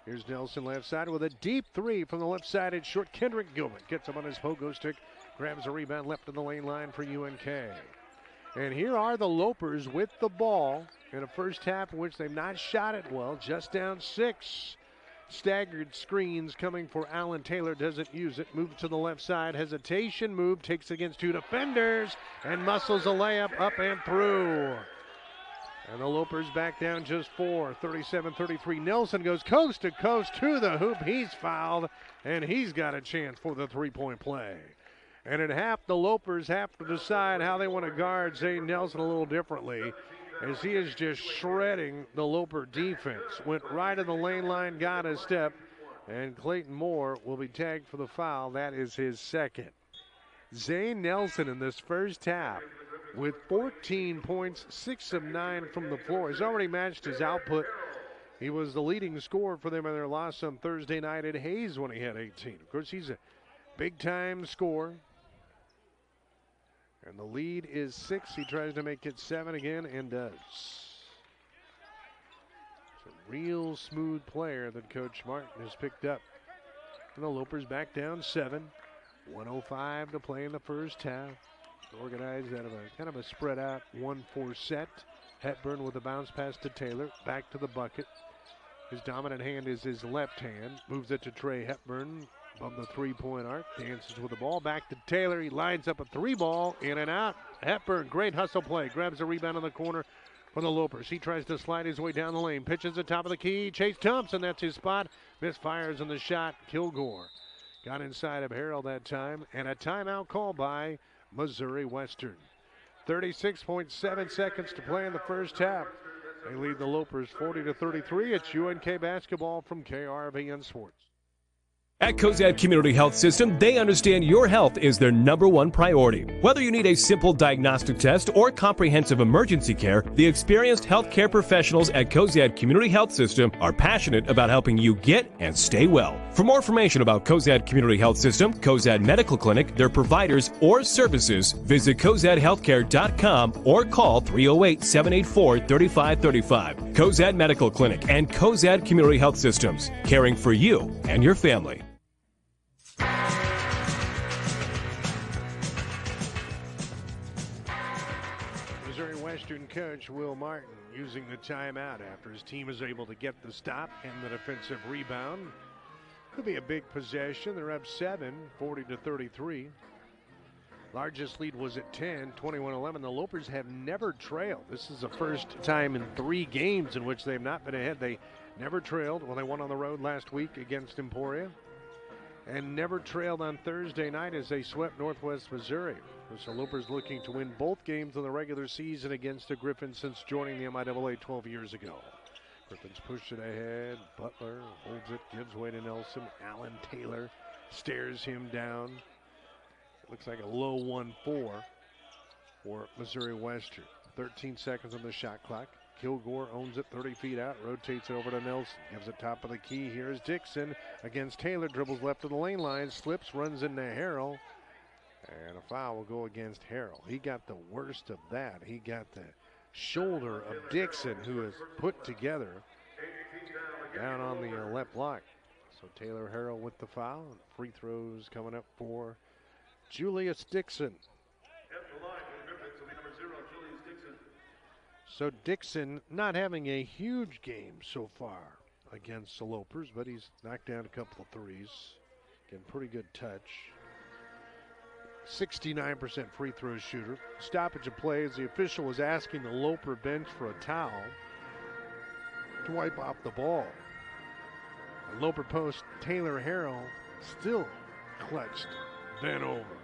Speaker 1: Here's Nelson left side with a deep 3 from the left side. It's short. Kendrick Gilbert gets him on his pogo stick. Grabs a rebound left of the lane line for UNK. And here are the Lopers with the ball in a first half in which they've not shot it well. Just down 6. Staggered screens coming for Alan Taylor, doesn't use it. Moves to the left side, hesitation move, takes against 2 defenders, and muscles a layup up and through. And the Lopers back down just 4, 37-33. Nelson goes coast to coast to the hoop. He's fouled, and he's got a chance for the three-point play. And at half, the Lopers have to decide how they want to guard Zane Nelson a little differently, as he is just shredding the Loper defense. Went right in the lane line, got a step, and Clayton Moore will be tagged for the foul. That is his second. Zane Nelson in this first half with 14 points, 6 of 9 from the floor. He's already matched his output. He was the leading scorer for them in their loss on Thursday night at Hayes when he had 18. Of course, he's a big-time scorer. And the lead is 6. He tries to make it 7 again and does. It's a real smooth player that Coach Martin has picked up. And the Lopers back down 7. 1:05 to play in the first half. Organized out of a kind of a spread out 1-4 set. Hepburn with a bounce pass to Taylor. Back to the bucket. His dominant hand is his left hand. Moves it to Trey Hepburn. Above the three-point arc, dances with the ball, back to Taylor. He lines up a 3-ball, in and out. Hepburn, great hustle play, grabs a rebound in the corner for the Lopers. He tries to slide his way down the lane, pitches the top of the key. Chase Thompson, that's his spot. Misfires on the shot. Kilgore got inside of Harrell that time, and a timeout call by Missouri Western. 36.7 seconds to play in the first half. They lead the Lopers 40-33. It's UNK basketball from KRVN Sports.
Speaker 11: At Cozad Community Health System, they understand your health is their #1 priority. Whether you need a simple diagnostic test or comprehensive emergency care, the experienced healthcare professionals at Cozad Community Health System are passionate about helping you get and stay well. For more information about Cozad Community Health System, Cozad Medical Clinic, their providers, or services, visit cozadhealthcare.com or call 308-784-3535. Cozad Medical Clinic and Cozad Community Health Systems, caring for you and your family.
Speaker 1: Missouri Western coach Will Martin using the timeout after his team is able to get the stop and the defensive rebound. Could be a big possession. They're up 7, 40-33. Largest lead was at 10, 21-11. The Lopers have never trailed. This is the first time in 3 games in which they've not been ahead. They never trailed when they won on the road last week against Emporia, and never trailed on Thursday night as they swept Northwest Missouri. The Lopers looking to win both games in the regular season against the Griffins since joining the MIAA 12 years ago. Griffins push it ahead. Butler holds it, gives way to Nelson. Alan Taylor stares him down. It looks like a low 1-4 for Missouri Western. 13 seconds on the shot clock. Kilgore owns it 30 feet out, rotates it over to Nelson, gives it top of the key. Here's Dixon against Taylor, dribbles left of the lane line, slips, runs into Harrell, and a foul will go against Harrell. He got the worst of that. He got the shoulder of Dixon, who is put together down on the left block. So Taylor Harrell with the foul, and free throws coming up for Julius Dixon. So Dixon not having a huge game so far against the Lopers, but he's knocked down a couple of threes. Getting pretty good touch. 69% free throw shooter. Stoppage of play as the official was asking the Loper bench for a towel to wipe off the ball. The Loper post, Taylor Harrell still clutched, bent over.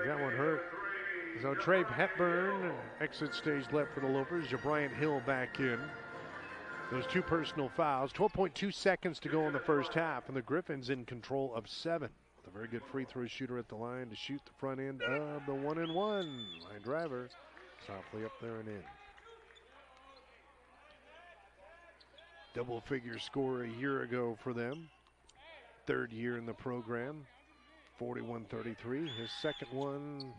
Speaker 1: That one hurt. So Trey Hepburn, exit stage left for the Lopers. Bryant Hill back in. Those 2 personal fouls. 12.2 seconds to go in the first half, and the Griffins in control of 7. With a very good free throw shooter at the line to shoot the front end of the 1-and-1. Line driver, softly up there and in. Double figure score a year ago for them. 3rd year in the program. 41-33. His second one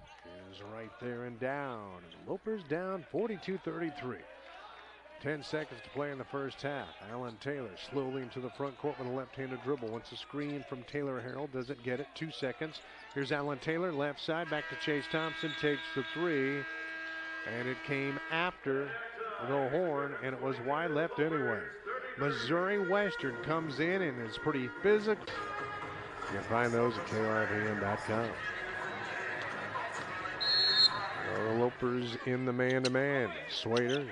Speaker 1: is right there and down. And Lopers down 42-33. 10 seconds to play in the first half. Alan Taylor slowly into the front court with a left-handed dribble. Wants a screen from Taylor Harrell. Doesn't get it. 2 seconds. Here's Alan Taylor, left side. Back to Chase Thompson. Takes the 3. And it came after the horn, and it was wide left anyway. Missouri Western comes in and is pretty physical. You can find those at KRVN.com. The Lopers in the man-to-man. Swader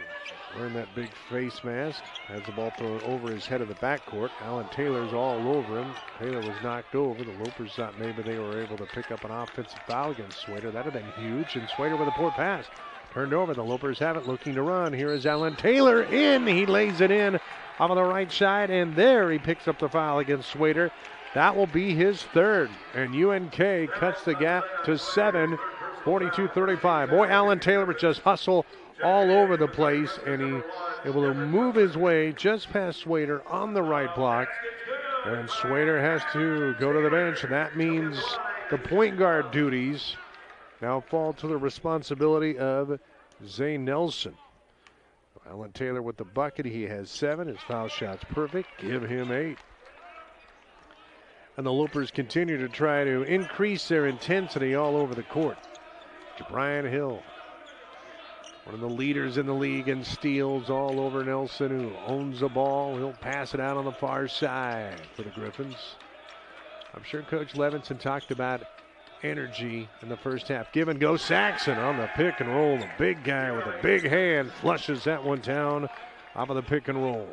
Speaker 1: wearing that big face mask. Has the ball thrown over his head of the backcourt. Alan Taylor's all over him. Taylor was knocked over. The Lopers thought maybe they were able to pick up an offensive foul against Swader. That would have been huge. And Swader with a poor pass. Turned over. The Lopers have it, looking to run. Here is Alan Taylor in. He lays it in off on the right side. And there he picks up the foul against Swader. That will be his 3rd, and UNK cuts the gap to 7, 42-35. Boy, Alan Taylor would just hustle all over the place, and he able to move his way just past Swader on the right block. And Swader has to go to the bench, and that means the point guard duties now fall to the responsibility of Zay Nelson. Alan Taylor with the bucket. He has 7. His foul shot's perfect. Give him 8. And the Lopers continue to try to increase their intensity all over the court. Brian Hill, one of the leaders in the league in steals all over Nelson, who owns the ball. He'll pass it out on the far side for the Griffins. I'm sure Coach Levinson talked about energy in the first half. Give and go Saxon on the pick and roll. The big guy with a big hand flushes that one down off of the pick and roll.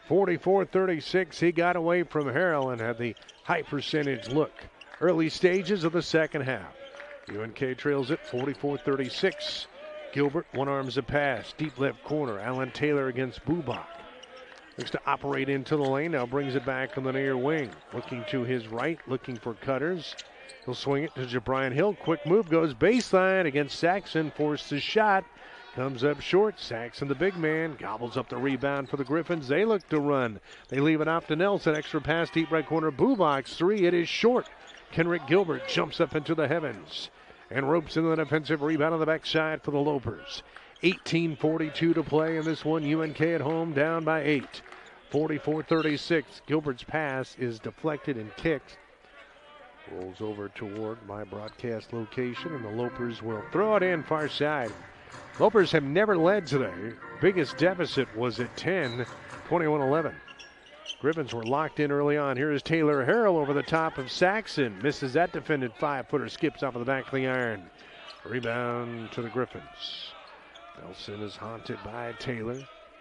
Speaker 1: 44-36, he got away from Harrell and had the high percentage look. Early stages of the second half. UNK trails it 44-36. Gilbert one-arms a pass, deep left corner. Alan Taylor against Bubak. Looks to operate into the lane. Now brings it back on the near wing. Looking to his right, looking for cutters. He'll swing it to Jabrian Hill. Quick move, goes baseline against Saxon. Forced his shot. Comes up short. Saxon, the big man, gobbles up the rebound for the Griffins. They look to run. They leave it off to Nelson. Extra pass, deep right corner. Bubox, three. It is short. Kenrick Gilbert jumps up into the heavens and ropes in the defensive rebound on the backside for the Lopers. 18:42 to play in this one. UNK at home down by 8. 44-36. Gilbert's pass is deflected and kicked. Rolls over toward my broadcast location, and the Lopers will throw it in far side. Lopers have never led today. Biggest deficit was at 10, 21-11. Griffins were locked in early on. Here is Taylor Harrell over the top of Saxon. Misses that defended 5-footer. Skips off of the back of the iron. Rebound to the Griffins. Nelson is haunted by Taylor.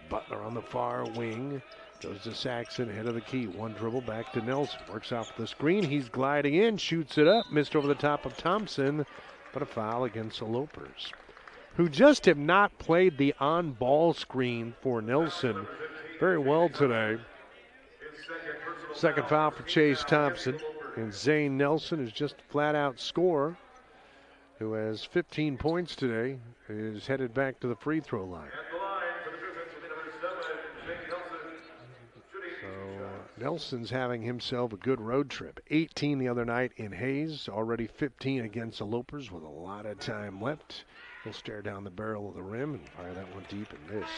Speaker 1: Butler on the far wing. Goes to Saxon, head of the key. One dribble back to Nelson. Works off the screen. He's gliding in. Shoots it up. Missed over the top of Thompson. But a foul against the Lopers, who just have not played the on-ball screen for Nelson very well today. Second foul for Chase Thompson. And Zane Nelson is just a flat-out scorer who has 15 points today, is headed back to the free throw line. So Nelson's having himself a good road trip. 18 the other night in Hayes, already 15 against the Lopers with a lot of time left. He'll stare down the barrel of the rim and fire that one deep and miss.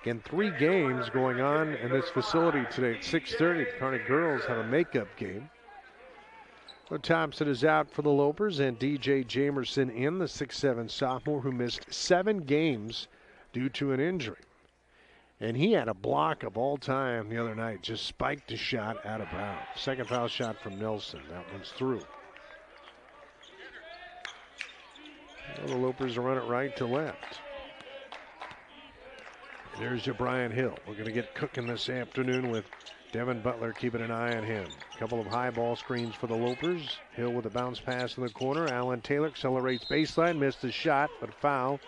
Speaker 1: Again, 3 games going on in this facility today at 6:30. The Kearney girls have a makeup game. So Thompson is out for the Lopers, and DJ Jamerson in, the 6'7" sophomore who missed 7 games due to an injury. And he had a block of all time the other night, just spiked a shot out of bounds. Second foul shot from Nelson. That one's through. Well, the Lopers run it right to left. There's Jabrian Hill. We're going to get cooking this afternoon with Devin Butler keeping an eye on him. A couple of high ball screens for the Lopers. Hill with a bounce pass in the corner. Alan Taylor accelerates baseline, missed the shot, but foul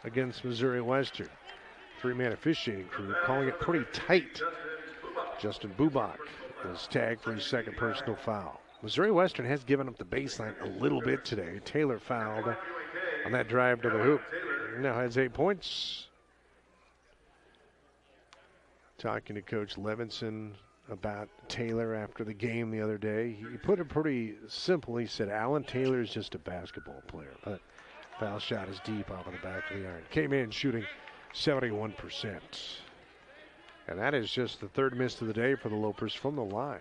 Speaker 1: against Missouri Western. 3-man officiating crew calling it pretty tight. Justin Bubak was tagged for his second personal foul. Missouri Western has given up the baseline a little bit today. Taylor fouled on that drive to the hoop. Now has 8 points. Talking to Coach Levinson about Taylor after the game the other day. He put it pretty simple. He said, Alan Taylor is just a basketball player, but foul shot is deep off of the back of the iron. Came in shooting 71%. And that is just the third miss of the day for the Lopers from the line.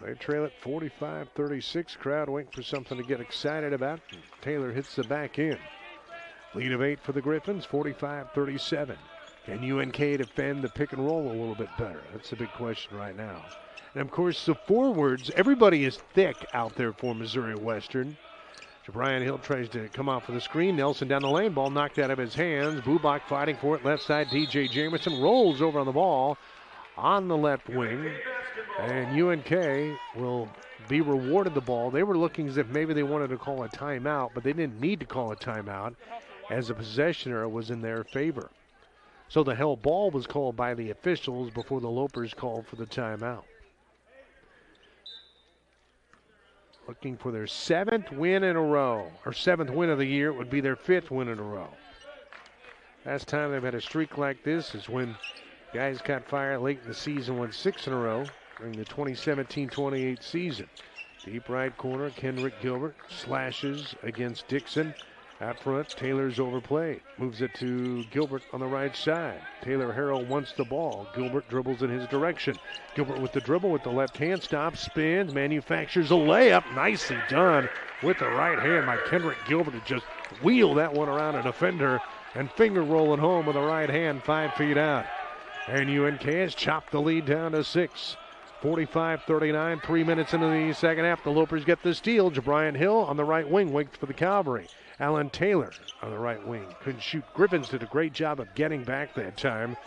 Speaker 1: They trail it 45-36. Crowd waiting for something to get excited about. And Taylor hits the back end. Lead of 8 for the Griffins, 45-37. Can UNK defend the pick and roll a little bit better? That's the big question right now. And of course, the forwards, everybody is thick out there for Missouri Western. Jabrian Hill tries to come off of the screen. Nelson down the lane, ball knocked out of his hands. Bubak fighting for it, left side. DJ Jamerson rolls over on the ball on the left wing. And UNK will be rewarded the ball. They were looking as if maybe they wanted to call a timeout, but they didn't need to call a timeout as the possession error was in their favor. So the held ball was called by the officials before the Lopers called for the timeout. Looking for their 7th win in a row, or 7th win of the year. It would be their 5th win in a row. Last time they've had a streak like this is when guys caught fire late in the season, won 6 in a row during the 2017-28 season. Deep right corner, Kenrick Gilbert slashes against Dixon. Out front, Taylor's overplayed. Moves it to Gilbert on the right side. Taylor Harrell wants the ball. Gilbert dribbles in his direction. Gilbert with the dribble with the left hand, stops, spins, manufactures a layup. Nicely done with the right hand by Kenrick Gilbert to just wheel that one around a defender and finger rolling home with the right hand 5 feet out. And UNK has chopped the lead down to 6. 45-39, 3 minutes into the second half. The Lopers get the steal. Jabrian Hill on the right wing waits for the Cavalry. Alan Taylor on the right wing couldn't shoot. Griffins did a great job of getting back that time.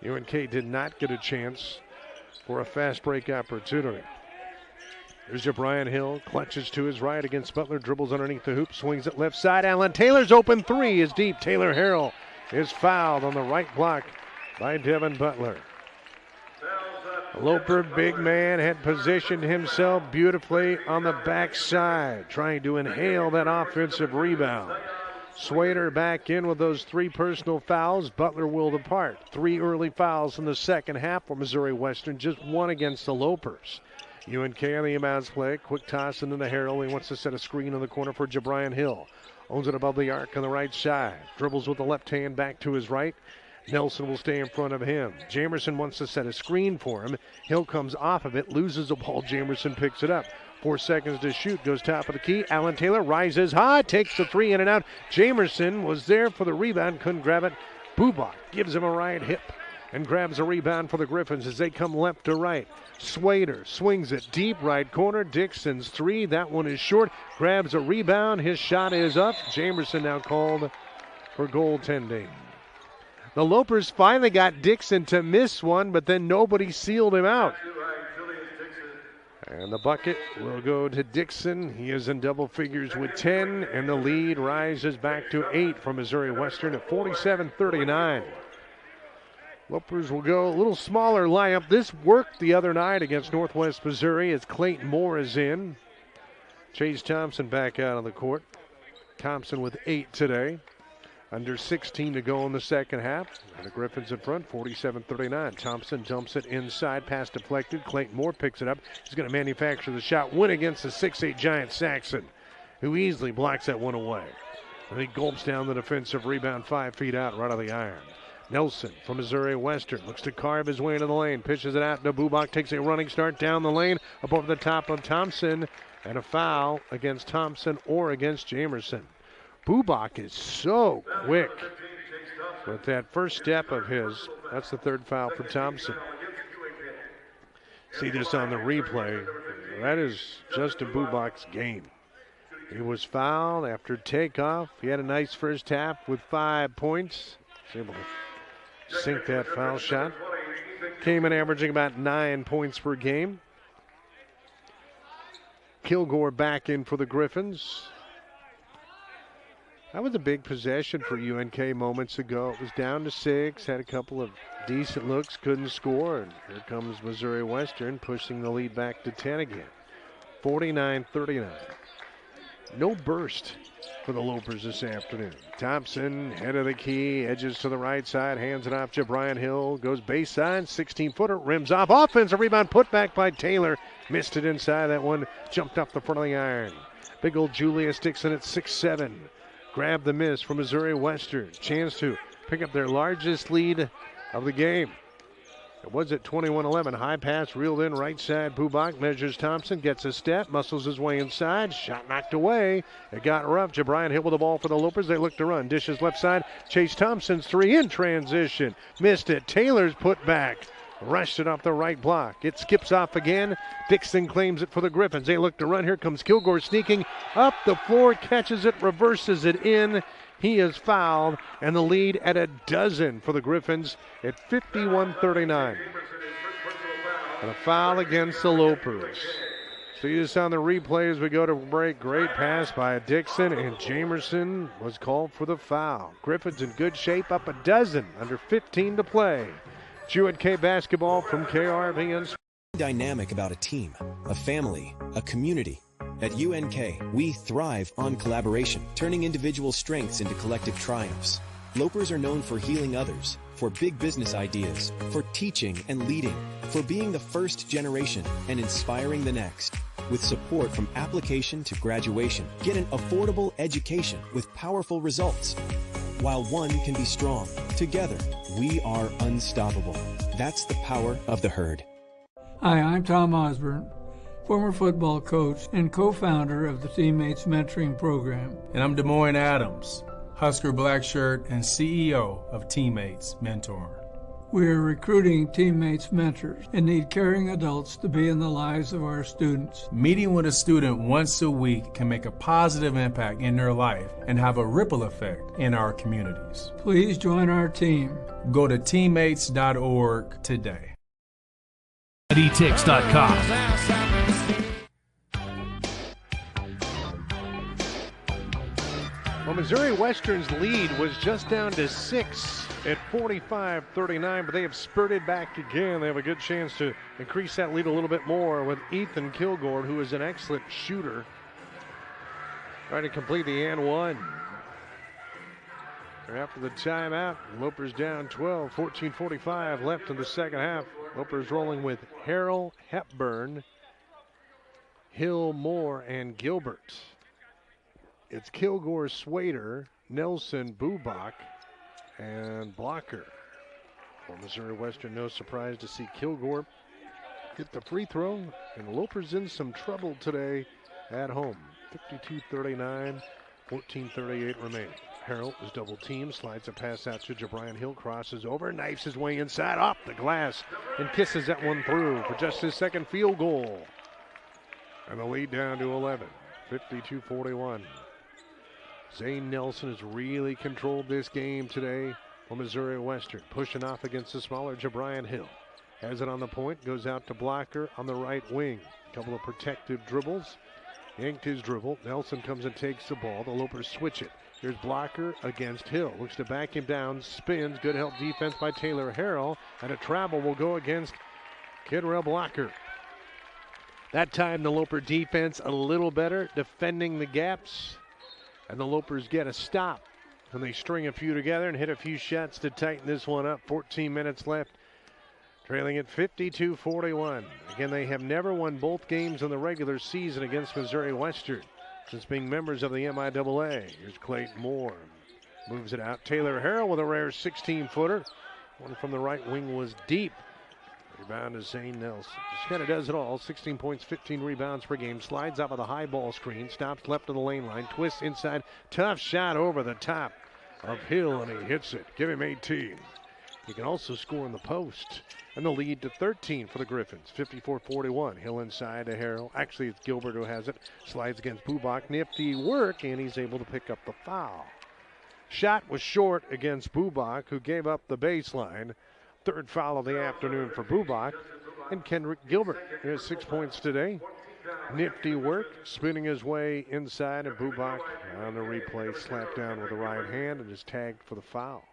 Speaker 1: UNK did not get a chance for a fast break opportunity. There's Jabrian Hill, clutches to his right against Butler, dribbles underneath the hoop, swings it left side. Alan Taylor's open 3 is deep. Taylor Harrell is fouled on the right block by Devin Butler. Loper, big man, had positioned himself beautifully on the backside, trying to inhale that offensive rebound. Swader back in with those 3 personal fouls. Butler willed apart. 3 early fouls in the second half for Missouri Western, just 1 against the Lopers. UNK on the inbounds play. Quick toss into the Herald. He wants to set a screen in the corner for Jabrian Hill. Owns it above the arc on the right side. Dribbles with the left hand back to his right. Nelson will stay in front of him. Jamerson wants to set a screen for him. Hill comes off of it, loses the ball. Jamerson picks it up. 4 seconds to shoot, goes top of the key. Alan Taylor rises high, takes the 3 in and out. Jamerson was there for the rebound, couldn't grab it. Bubak gives him a right hip and grabs a rebound for the Griffins as they come left to right. Swader swings it deep right corner. Dixon's 3, that one is short. Grabs a rebound, his shot is up. Jamerson now called for goaltending. The Lopers finally got Dixon to miss one, but then nobody sealed him out. And the bucket will go to Dixon. He is in double figures with 10, and the lead rises back to 8 for Missouri Western at 47-39. Lopers will go a little smaller lineup. This worked the other night against Northwest Missouri as Clayton Moore is in. Chase Thompson back out on the court. Thompson with 8 today. Under 16 to go in the second half. And the Griffins in front, 47-39. Thompson dumps it inside, pass deflected. Clayton Moore picks it up. He's going to manufacture the shot. Win against the 6'8 giant Saxon, who easily blocks that one away. And he gulps down the defensive rebound 5 feet out right of the iron. Nelson from Missouri Western looks to carve his way into the lane. Pitches it out to Bubak. Takes a running start down the lane. Up over the top of Thompson. And a foul against Thompson or against Jamerson. Bubak is so quick with that first step of his. That's the 3rd foul for Thompson. See this on the replay. That is Justin Bubak's game. He was fouled after takeoff. He had a nice first half with 5 points. Was able to sink that foul shot. Came in averaging about 9 points per game. Kilgore back in for the Griffins. That was a big possession for UNK moments ago. It was down to 6, had a couple of decent looks, couldn't score. And here comes Missouri Western pushing the lead back to 10 again. 49-39. No burst for the Lopers this afternoon. Thompson, head of the key, edges to the right side, hands it off to Jabrian Hill, goes baseline, 16-footer, rims off. Offensive rebound put back by Taylor. Missed it inside. That one jumped off the front of the iron. Big old Julius Dixon at 6'7". Grab the miss from Missouri Western. Chance to pick up their largest lead of the game. It was at 21-11. High pass reeled in right side. Bubak measures Thompson, gets a step, muscles his way inside. Shot knocked away. It got rough. Jabrian Hill with the ball for the Lopers. They look to run. Dishes left side. Chase Thompson's 3 in transition. Missed it. Taylor's put back. Rushed it off the right block. It skips off again. Dixon claims it for the Griffins. They look to run. Here comes Kilgore sneaking up the floor, catches it, reverses it in. He is fouled, and the lead at 12 for the Griffins at 51-39. And a foul against the Lopers. See this on the replay as we go to break. Great pass by Dixon, and Jamerson was called for the foul. Griffins in good shape, up 12, under 15 to play. UNK basketball from KRVN.
Speaker 2: Dynamic about a team, a family, a community. At UNK, we thrive on collaboration, turning individual strengths into collective triumphs. Lopers are known for healing others, for big business ideas, for teaching and leading, for being the first generation and inspiring the next. With support from application to graduation, get an affordable education with powerful results. While one can be strong, together we are unstoppable. That's the power of the herd.
Speaker 3: Hi, I'm Tom Osborne, former football coach and co-founder of the Teammates Mentoring Program.
Speaker 4: And I'm Des Moines Adams, Husker Blackshirt and CEO of Teammates Mentoring.
Speaker 3: We are recruiting Teammates mentors and need caring adults to be in the lives of our students.
Speaker 4: Meeting with a student once a week can make a positive impact in their life and have a ripple effect in our communities.
Speaker 3: Please join our team.
Speaker 4: Go to teammates.org today.
Speaker 1: Well, Missouri Western's lead was just down to 6 at 45-39, but they have spurted back again. They have a good chance to increase that lead a little bit more with Ethan Kilgore, who is an excellent shooter, trying to complete the and one. After the timeout, Lopers down 12, 14:45 left in the second half. Lopers rolling with Harrell, Hepburn, Hill, Moore, and Gilbert. It's Kilgore, Swader, Nelson, Bubach, and Blocker. For Missouri Western, no surprise to see Kilgore get the free throw, and Lopers in some trouble today at home. 52-39, 14:38 remaining. Harrell is double teamed, slides a pass out to Jabrian Hill, crosses over, knifes his way inside, off the glass, and kisses that one through for just his second field goal. And the lead down to 11, 52-41. Zane Nelson has really controlled this game today for Missouri Western, pushing off against the smaller Jabrian Hill. Has it on the point, goes out to Blocker on the right wing. Couple of protective dribbles, yanked his dribble. Nelson comes and takes the ball. The Lopers switch it. Here's Blocker against Hill. Looks to back him down, spins. Good help defense by Taylor Harrell. And a travel will go against Kidrell Blocker. That time the Loper defense a little better, defending the gaps. And the Lopers get a stop. And they string a few together and hit a few shots to tighten this one up. 14 minutes left. Trailing at 52-41. Again, they have never won both games in the regular season against Missouri Western since being members of the MIAA. Here's Clayton Moore. Moves it out. Taylor Harrell with a rare 16-footer. One from the right wing was deep. Rebound is Zane Nelson. Just kind of does it all. 16 points, 15 rebounds per game. Slides out with a high ball screen. Stops left of the lane line. Twists inside. Tough shot over the top of Hill, and he hits it. Give him 18. He can also score in the post. And the lead to 13 for the Griffins, 54-41. Hill inside to Harrell. Actually, it's Gilbert who has it. Slides against Bubach. Nifty work, and he's able to pick up the foul. Shot was short against Bubach, who gave up the baseline. Third foul of the afternoon for Bubach. And Kendrick Gilbert has 6 points today. Nifty work, spinning his way inside, and Bubach on the replay slapped down with the right hand and is tagged for the foul.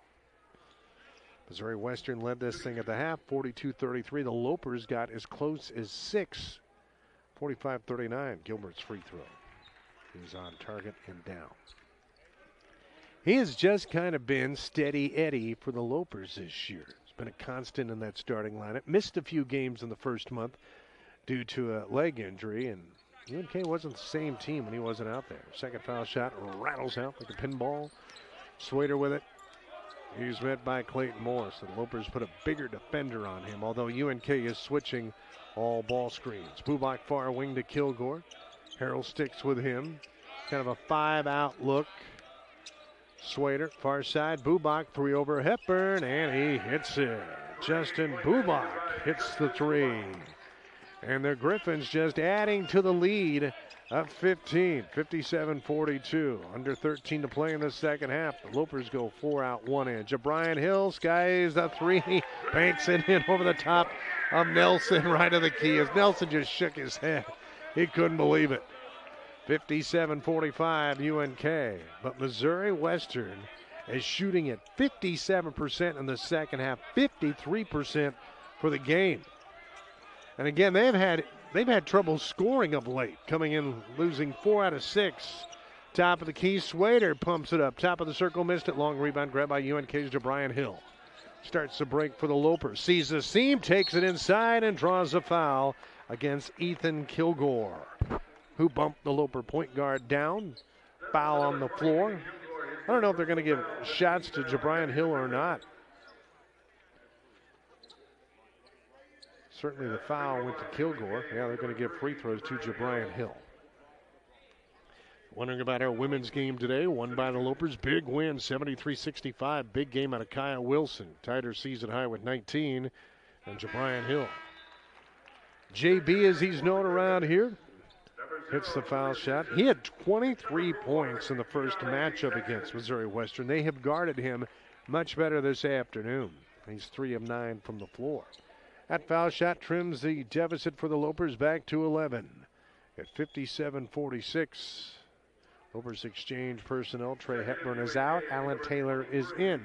Speaker 1: Missouri Western led this thing at the half, 42-33. The Lopers got as close as 6, 45-39. Gilbert's free throw. He's on target and down. He has just kind of been steady Eddie for the Lopers this year. He's been a constant in that starting lineup. Missed a few games in the first month due to a leg injury, and UNK wasn't the same team when he wasn't out there. Second foul shot rattles out like a pinball. Swader with it. He's met by Clayton Morris. The Lopers put a bigger defender on him, although UNK is switching all ball screens. Bubach far wing to Kilgore. Harrell sticks with him. Kind of a 5-out look. Swader, far side. Bubach, 3 over Hepburn, and he hits it. Justin Bubach hits the 3. And the Griffins just adding to the lead of 15, 57-42. Under 13 to play in the second half. The Lopers go 4 out, 1 in. Jabrian Hill skies the 3, banks it in over the top of Nelson right of the key as Nelson just shook his head. He couldn't believe it. 57-45 UNK. But Missouri Western is shooting at 57% in the second half, 53% for the game. And again, they've had trouble scoring of late, coming in losing 4 out of 6. Top of the key, Swader pumps it up. Top of the circle, missed it. Long rebound grabbed by UNK's Jabrian Hill. Starts the break for the Lopers. Sees the seam, takes it inside, and draws a foul against Ethan Kilgore, who bumped the Loper point guard down. Foul on the floor. I don't know if they're going to give shots to Jabrian Hill or not. Certainly the foul went to Kilgore. Yeah, they're going to give free throws to Jabrian Hill. Wondering about our women's game today. Won by the Lopers. Big win, 73-65. Big game out of Kaya Wilson. Tied her season high with 19. And Jabrian Hill. JB, as he's known around here, hits the foul shot. He had 23 points in the first matchup against Missouri Western. They have guarded him much better this afternoon. He's 3 of 9 from the floor. That foul shot trims the deficit for the Lopers back to 11 at 57-46. Lopers exchange personnel. Trey Hepburn is out. Alan Taylor is in.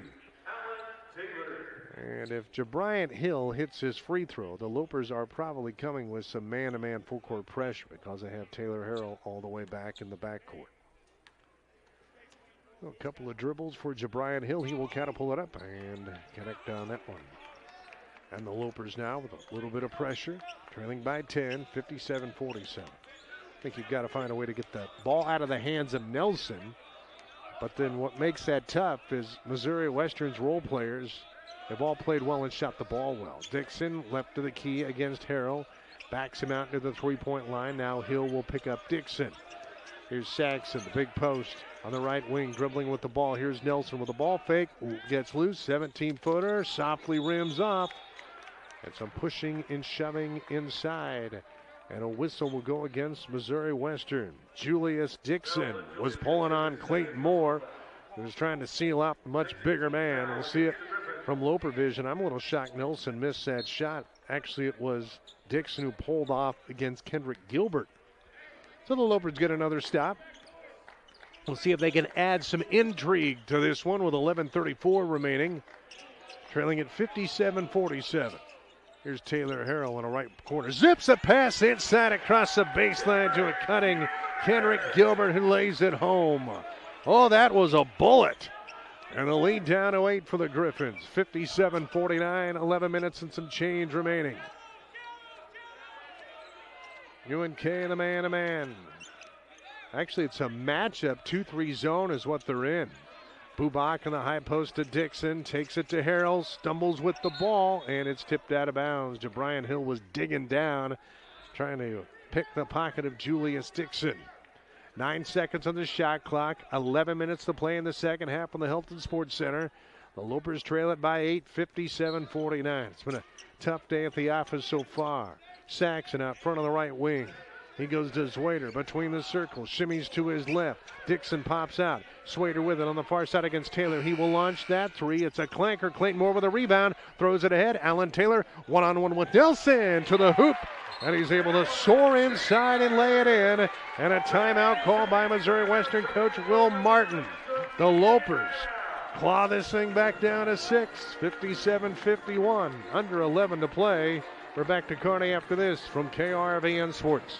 Speaker 1: And if Jabriant Hill hits his free throw, the Lopers are probably coming with some man-to-man full-court pressure because they have Taylor Harrell all the way back in the backcourt. A couple of dribbles for Jabriant Hill. He will catapult it up and connect on that one. And the Lopers now with a little bit of pressure, trailing by 10, 57-47. I think you've got to find a way to get the ball out of the hands of Nelson. But then what makes that tough is Missouri Western's role players have all played well and shot the ball well. Dixon left to the key against Harrell. Backs him out to the three-point line. Now Hill will pick up Dixon. Here's Saxon, the big post on the right wing, dribbling with the ball. Here's Nelson with a ball fake. Gets loose, 17-footer, softly rims off. And some pushing and shoving inside. And a whistle will go against Missouri Western. Julius Dixon was pulling on Clayton Moore, who was trying to seal out the much bigger man. We'll see it from Loper vision. I'm a little shocked Nelson missed that shot. Actually, it was Dixon who pulled off against Kendrick Gilbert. So the Lopers get another stop. We'll see if they can add some intrigue to this one with 11:34 remaining. Trailing at 57-47. Here's Taylor Harrell in a right corner. Zips a pass inside across the baseline to a cutting Kendrick Gilbert, who lays it home. Oh, that was a bullet. And the lead down to 8 for the Griffins. 57-49, 11 minutes and some change remaining. UNK and the man-to-man. Actually, it's a matchup. 2-3 zone is what they're in. Bubak in the high post to Dixon. Takes it to Harrell. Stumbles with the ball, and it's tipped out of bounds. Jabriant Hill was digging down, trying to pick the pocket of Julius Dixon. 9 seconds on the shot clock. 11 minutes to play in the second half on the Hilton Sports Center. The Lopers trail it by 8, 57-49. It's been a tough day at the office so far. Saxon out front on the right wing. He goes to Swader between the circles, shimmies to his left. Dixon pops out. Swader with it on the far side against Taylor. He will launch that three. It's a clanker. Clayton Moore with a rebound. Throws it ahead. Alan Taylor one-on-one with Nelson to the hoop. And he's able to soar inside and lay it in. And a timeout called by Missouri Western coach Will Martin. The Lopers claw this thing back down to 6. 57-51. Under 11 to play. We're back to Kearney after this from KRVN Sports.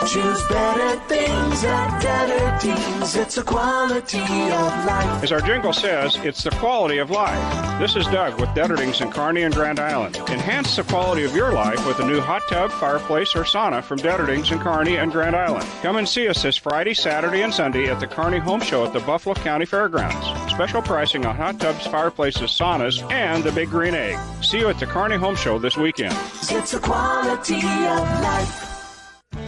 Speaker 12: Choose better things at better teams. It's a quality of life.
Speaker 13: As our jingle says, it's the quality of life. This is Doug with Detterdings in Kearney and Grand Island. Enhance the quality of your life with a new hot tub, fireplace, or sauna from Detterdings in Kearney and Grand Island. Come and see us this Friday, Saturday, and Sunday at the Kearney Home Show at the Buffalo County Fairgrounds. Special pricing on hot tubs, fireplaces, saunas, and the Big Green Egg. See you at the Kearney Home Show this weekend.
Speaker 12: It's a quality of life.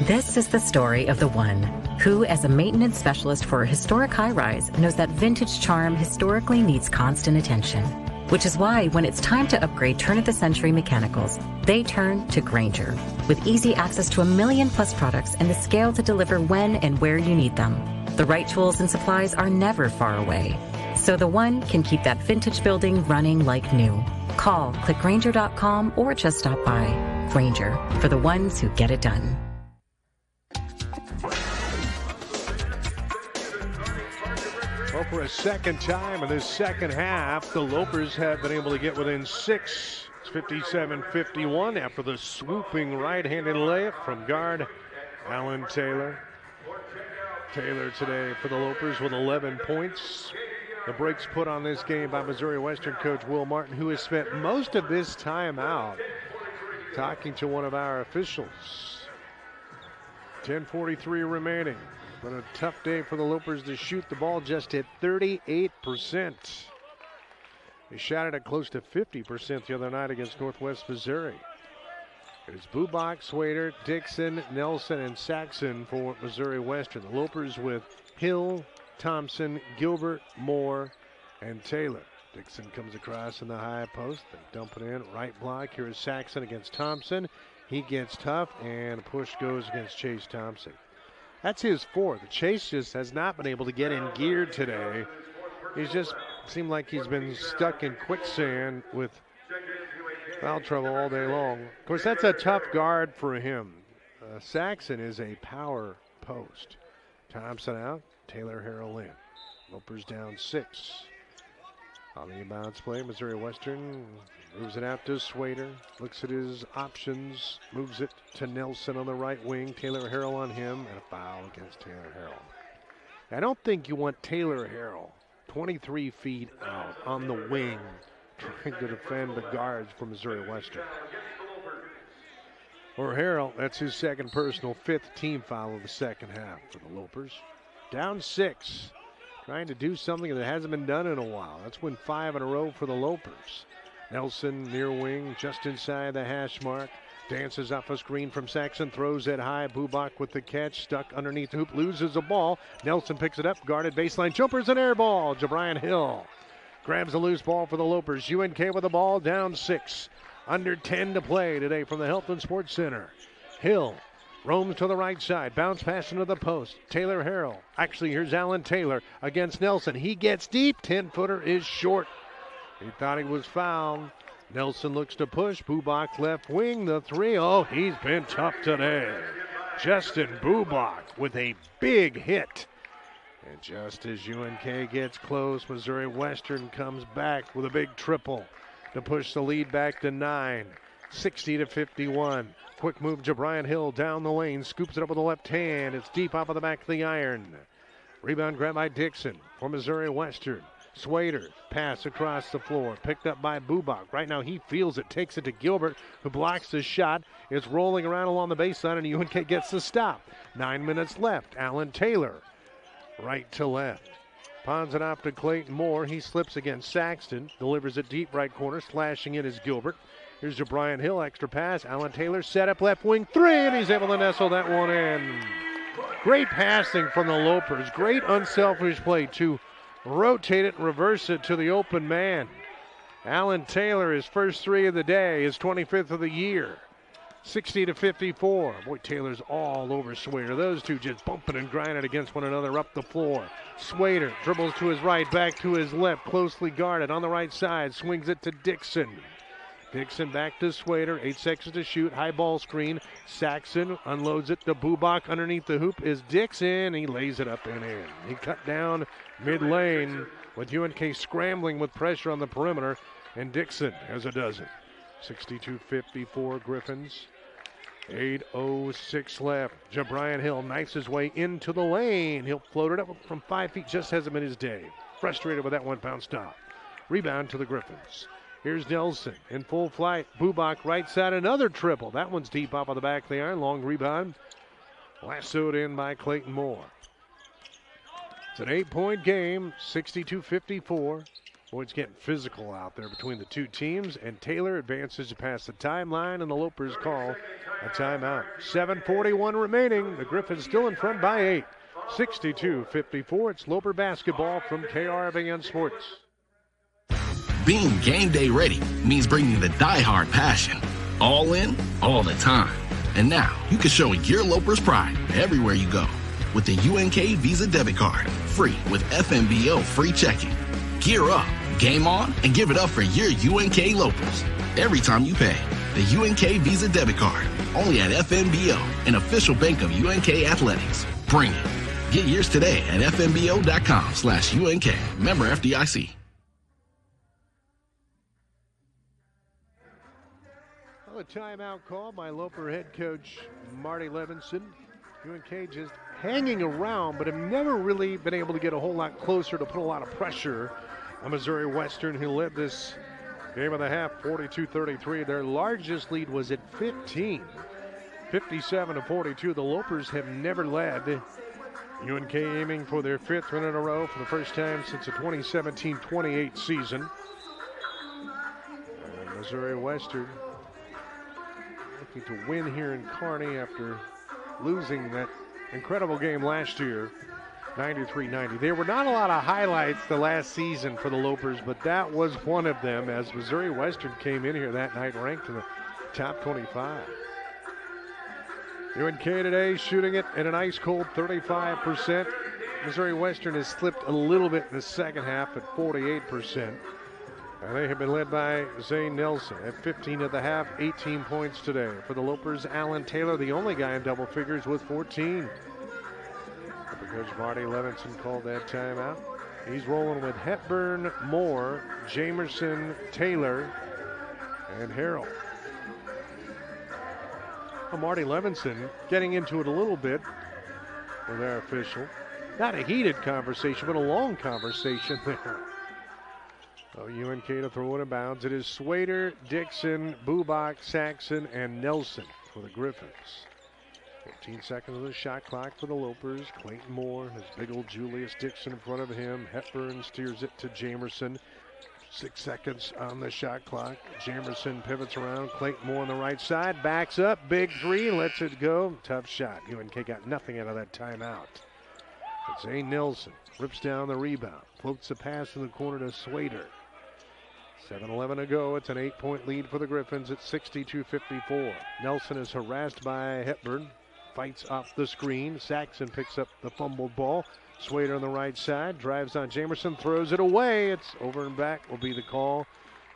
Speaker 14: This is the story of the one who, as a maintenance specialist for a historic high-rise, knows that vintage charm historically needs constant attention. Which is why when it's time to upgrade turn-of-the-century mechanicals, they turn to Grainger. With easy access to 1 million-plus products and the scale to deliver when and where you need them. The right tools and supplies are never far away. So the one can keep that vintage building running like new. Call, click Grainger.com, or just stop by. Grainger, for the ones who get it done.
Speaker 1: Well, for a second time in this second half, the Lopers have been able to get within 6. It's 57-51 after the swooping right-handed layup from guard Alan Taylor. Taylor today for the Lopers with 11 points. The brakes put on this game by Missouri Western coach Will Martin, who has spent most of this time out talking to one of our officials. 10:43 remaining. But a tough day for the Lopers to shoot the ball, just at 38%. They shot it at close to 50% the other night against Northwest Missouri. It's Bubak, Swader, Dixon, Nelson, and Saxon for Missouri Western. The Lopers with Hill, Thompson, Gilbert, Moore, and Taylor. Dixon comes across in the high post. They dump it in, right block. Here is Saxon against Thompson. He gets tough, and a push goes against Chase Thompson. That's his fourth. Chase just has not been able to get in gear today. He's just seemed like he's been stuck in quicksand with foul trouble all day long. Of course, that's a tough guard for him. Saxon is a power post. Thompson out, Taylor Harrell in. Lopers down 6. On the inbounds play, Missouri Western moves it out to Swader. Looks at his options, moves it to Nelson on the right wing. Taylor Harrell on him, and a foul against Taylor Harrell. I don't think you want Taylor Harrell 23 feet out on the wing trying to defend the guards for Missouri Western. For Harrell, that's his second personal, 5th team foul of the second half for the Lopers. Down 6, trying to do something that hasn't been done in a while. That's win 5 in a row for the Lopers. Nelson near wing, just inside the hash mark. Dances off a screen from Saxon, throws it high. Bubak with the catch, stuck underneath the hoop, loses the ball. Nelson picks it up, guarded baseline, jumpers, an air ball. Jabrian Hill grabs a loose ball for the Lopers. UNK with the ball, down 6. Under 10 to play today from the Health and Sports Center. Hill roams to the right side, bounce pass into the post. Taylor Harrell, actually here's Alan Taylor against Nelson. He gets deep, 10-footer is short. He thought he was fouled. Nelson looks to push. Bubak left wing, the 3. Oh, he's been tough today. Justin Bubak with a big hit. And just as UNK gets close, Missouri Western comes back with a big triple to push the lead back to 9. 60-51. Quick move, Jabrian Hill down the lane, scoops it up with the left hand. It's deep off of the back of the iron. Rebound grab by Dixon for Missouri Western. Swader, pass across the floor, picked up by Bubak. Right now he feels it, takes it to Gilbert, who blocks the shot. It's rolling around along the baseline, and UNK gets the stop. 9 minutes left. Alan Taylor, right to left. Pawns it off to Clayton Moore. He slips against Saxton, delivers it deep right corner, slashing in is Gilbert. Here's Jabrian Hill, extra pass. Alan Taylor set up left wing 3, and he's able to nestle that one in. Great passing from the Lopers. Great unselfish play to rotate it and reverse it to the open man. Alan Taylor, his first 3 of the day, his 25th of the year. 60-54. Boy, Taylor's all over Swader. Those two just bumping and grinding against one another up the floor. Swader dribbles to his right, back to his left, closely guarded on the right side, swings it to Dixon. Dixon back to Swader, 8 seconds to shoot, high ball screen. Saxon unloads it to Bubak. Underneath the hoop is Dixon. He lays it up and in. He cut down mid-lane with UNK scrambling with pressure on the perimeter, and Dixon has a dozen. 62-54 Griffins. 8:06 left. Jabrian Hill knifes his way into the lane. He'll float it up from 5 feet. Just hasn't been his day. Frustrated with that 1-pound stop. Rebound to the Griffins. Here's Nelson in full flight. Bubak right side, another triple. That one's deep off of the back of the iron. Long rebound. Lassoed in by Clayton Moore. It's an 8-point game, 62-54. Boy, it's getting physical out there between the two teams, and Taylor advances past the timeline, and the Lopers call a timeout. 7:41 remaining. The Griffins still in front by 8. 62-54. It's Loper basketball from KRVN Sports.
Speaker 7: Being game day ready means bringing the die-hard passion. All in, all the time. And now you can show your Lopers pride everywhere you go with the UNK Visa debit card, free with FMBO free checking. Gear up, game on, and give it up for your UNK Lopers. Every time you pay, the UNK Visa debit card, only at FMBO, an official bank of UNK Athletics. Bring it. Get yours today at fmbo.com/UNK. Member FDIC.
Speaker 1: Well, a timeout call by Loper head coach Marty Levinson. UNK just hanging around, but have never really been able to get a whole lot closer to put a lot of pressure on Missouri Western, who led this game of the half 42-33. Their largest lead was at 15. 57-42. The Lopers have never led. UNK aiming for their 5th win in a row for the first time since the 2017-28 season. And Missouri Western looking to win here in Kearney after losing that incredible game last year, 93-90. There were not a lot of highlights the last season for the Lopers, but that was one of them as Missouri Western came in here that night ranked in the top 25. UNK today shooting it at an ice cold 35%. Missouri Western has slipped a little bit in the second half at 48%. And they have been led by Zane Nelson at 15 at the half, 18 points today. For the Lopers, Alan Taylor, the only guy in double figures with 14. Coach Marty Levinson called that timeout. He's rolling with Hepburn, Moore, Jamerson, Taylor, and Harrell. Well, Marty Levinson getting into it a little bit with our official. Not a heated conversation, but a long conversation there. So UNK to throw it in bounds. It is Swader, Dixon, Bubak, Saxon, and Nelson for the Griffins. 15 seconds of the shot clock for the Lopers. Clayton Moore has big old Julius Dixon in front of him. Hepburn steers it to Jamerson. 6 seconds on the shot clock. Jamerson pivots around. Clayton Moore on the right side. Backs up. Big three. Lets it go. Tough shot. UNK got nothing out of that timeout. It's A. Nelson. Rips down the rebound. Floats the pass in the corner to Swader. 7:11 to go. It's an 8-point lead for the Griffins at 62-54. Nelson is harassed by Hepburn. Fights off the screen. Saxon picks up the fumbled ball. Swader on the right side. Drives on Jamerson. Throws it away. It's over and back will be the call.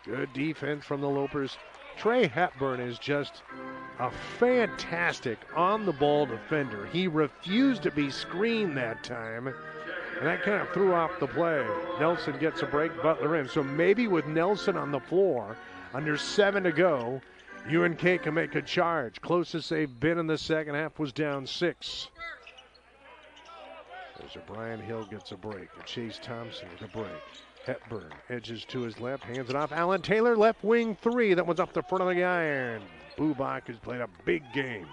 Speaker 1: Good defense from the Lopers. Trey Hepburn is just a fantastic on-the-ball defender. He refused to be screened that time. And that kind of threw off the play. Nelson gets a break, Butler in. So maybe with Nelson on the floor, under 7 to go, UNK can make a charge. Closest they've been in the second half was down 6. There's Brian Hill gets a break. And Chase Thompson with a break. Hepburn edges to his left, hands it off. Alan Taylor, left wing 3. That one's up the front of the iron. Bubak has played a big game.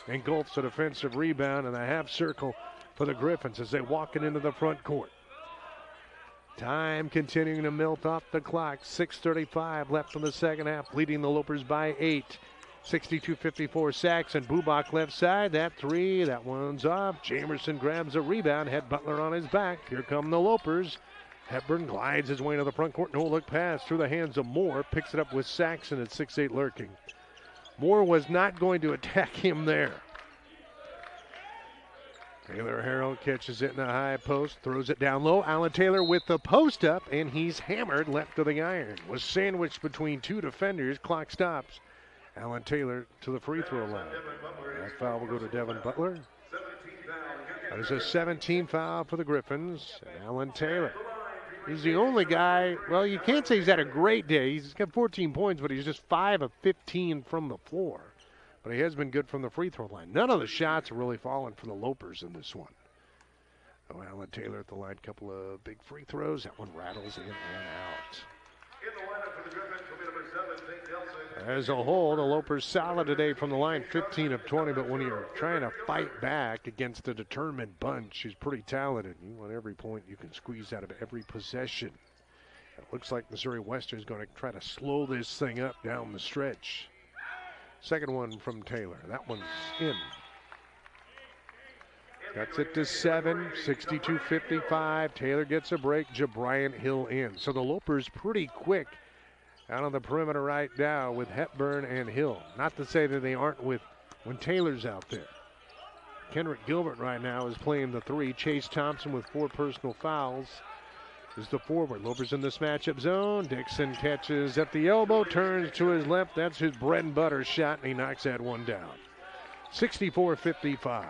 Speaker 1: Engulfs a defensive rebound in the half circle for the Griffins as they walk it into the front court. Time continuing to melt off the clock. 6:35 left in the second half, leading the Lopers by 8. 62-54 Saxon. Bubak left side. That three, that one's off. Jamerson grabs a rebound. Had Butler on his back. Here come the Lopers. Hepburn glides his way into the front court. No look pass through the hands of Moore. Picks it up with Saxon at 6'8" lurking. Moore was not going to attack him there. Taylor Harrell catches it in the high post, throws it down low. Alan Taylor with the post up, and he's hammered left of the iron. Was sandwiched between 2 defenders. Clock stops. Alan Taylor to the free throw line. That foul will go to Devin Butler. That is a 17 foul for the Griffins. And Alan Taylor. He's the only guy, well, you can't say he's had a great day. He's got 14 points, but he's just 5 of 15 from the floor. But he has been good from the free throw line. None of the shots are really falling for the Lopers in this one. Oh, Alan Taylor at the line, couple of big free throws. That one rattles in and out. As a whole, the Lopers solid today from the line, 15 of 20. But when you're trying to fight back against a determined bunch, he's pretty talented. You want every point you can squeeze out of every possession. It looks like Missouri Western is going to try to slow this thing up down the stretch. Second one from Taylor. That one's in. Cuts it to 7, 62-55. Taylor gets a break. Bryant Hill in. So the Lopers pretty quick out on the perimeter right now with Hepburn and Hill. Not to say that they aren't with when Taylor's out there. Kendrick Gilbert right now is playing the 3. Chase Thompson with 4 personal fouls is the forward. Lopers in this matchup zone. Dixon catches at the elbow, turns to his left. That's his bread and butter shot, and he knocks that one down. 64-55.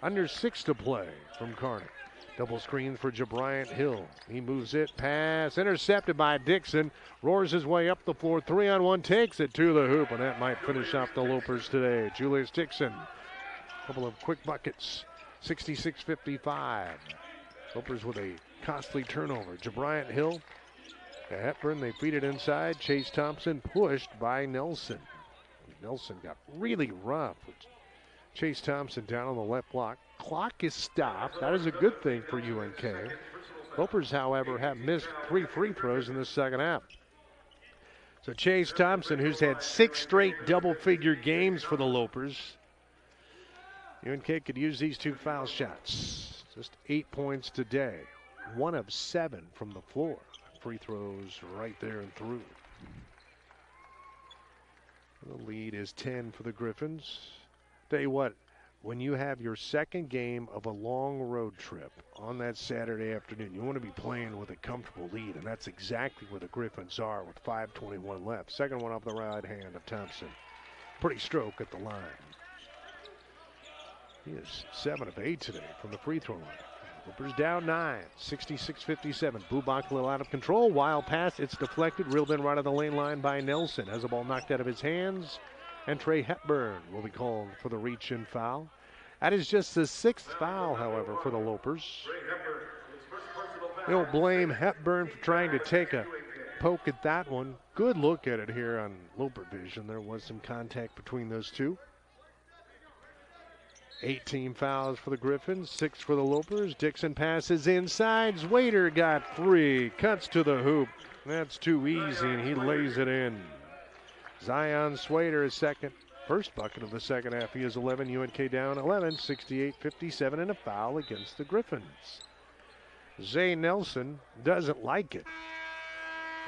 Speaker 1: Under 6 to play from Kearney. Double screen for Bryant Hill. He moves it, pass, intercepted by Dixon. Roars his way up the floor, 3-on-1, takes it to the hoop, and that might finish off the Lopers today. Julius Dixon, couple of quick buckets. 66-55. Lopers with a costly turnover. Bryant Hill to Hepburn. They feed it inside. Chase Thompson pushed by Nelson. Nelson got really rough. Chase Thompson down on the left block. Clock is stopped. That is a good thing for UNK. Lopers, however, have missed 3 free throws in the second half. So Chase Thompson, who's had 6 straight double-figure games for the Lopers, UNK could use these 2 foul shots. Just 8 points today. 1 of 7 from the floor. Free throws right there and through. The lead is 10 for the Griffins. Tell you what, when you have your second game of a long road trip on that Saturday afternoon, you want to be playing with a comfortable lead, and that's exactly where the Griffins are with 5:21 left. Second one off the right hand of Thompson. Pretty stroke at the line. He is 7 of 8 today from the free throw line. Lopers down 9, 66-57. Bubak a little out of control. Wild pass, it's deflected, reeled in right of the lane line by Nelson. Has the ball knocked out of his hands, and Trey Hepburn will be called for the reach-in foul. That is just the 6th foul, however, for the Lopers. They don't blame Hepburn for trying to take a poke at that one. Good look at it here on Loper Vision. There was some contact between those two. 18 fouls for the Griffins, 6 for the Lopers. Dixon passes inside. Zwader got free. Cuts to the hoop. That's too easy, and he lays it in. Zion Zwader is second. First bucket of the second half. He is 11. UNK down 11, 68-57, and a foul against the Griffins. Zay Nelson doesn't like it.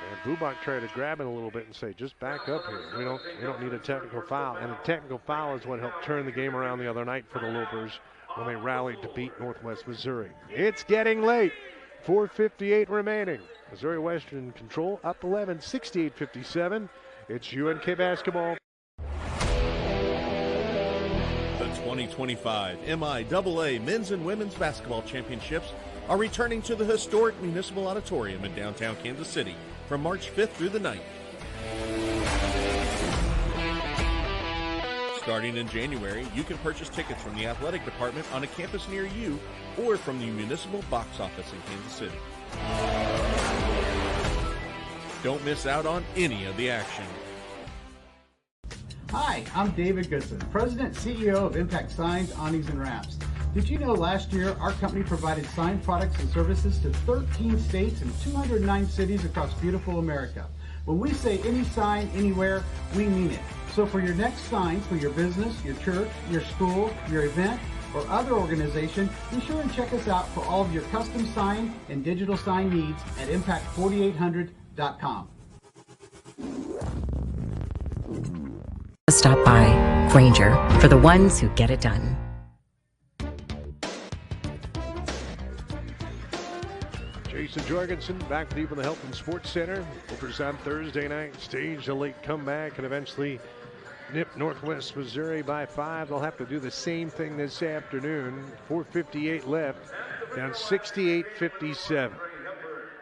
Speaker 1: And Bubak tried to grab it a little bit and say, just back up here. We don't need a technical foul. And a technical foul is what helped turn the game around the other night for the Lopers when they rallied to beat Northwest Missouri. It's getting late. 4:58 remaining. Missouri Western in control, up 11, 68-57. It's UNK basketball.
Speaker 9: The 2025 MIAA Men's and Women's Basketball Championships are returning to the historic Municipal Auditorium in downtown Kansas City from March 5th through the 9th. Starting in January, you can purchase tickets from the athletic department on a campus near you or from the municipal box office in Kansas City. Don't miss out on any of the action.
Speaker 10: Hi, I'm David Goodson, President and CEO of Impact Signs, Awnings, and Wraps. Did you know last year our company provided sign products and services to 13 states and 209 cities across beautiful America? When we say any sign, anywhere, we mean it. So for your next sign for your business, your church, your school, your event, or other organization, be sure and check us out for all of your custom sign and digital sign needs at impact4800.com.
Speaker 14: Stop by Granger for the ones who get it done.
Speaker 1: Jason Jorgensen back with you from the Health and Sports Center. Lopers on Thursday night staged a late comeback and eventually nipped Northwest Missouri by 5. They'll have to do the same thing this afternoon. 4:58 left, down 68-57.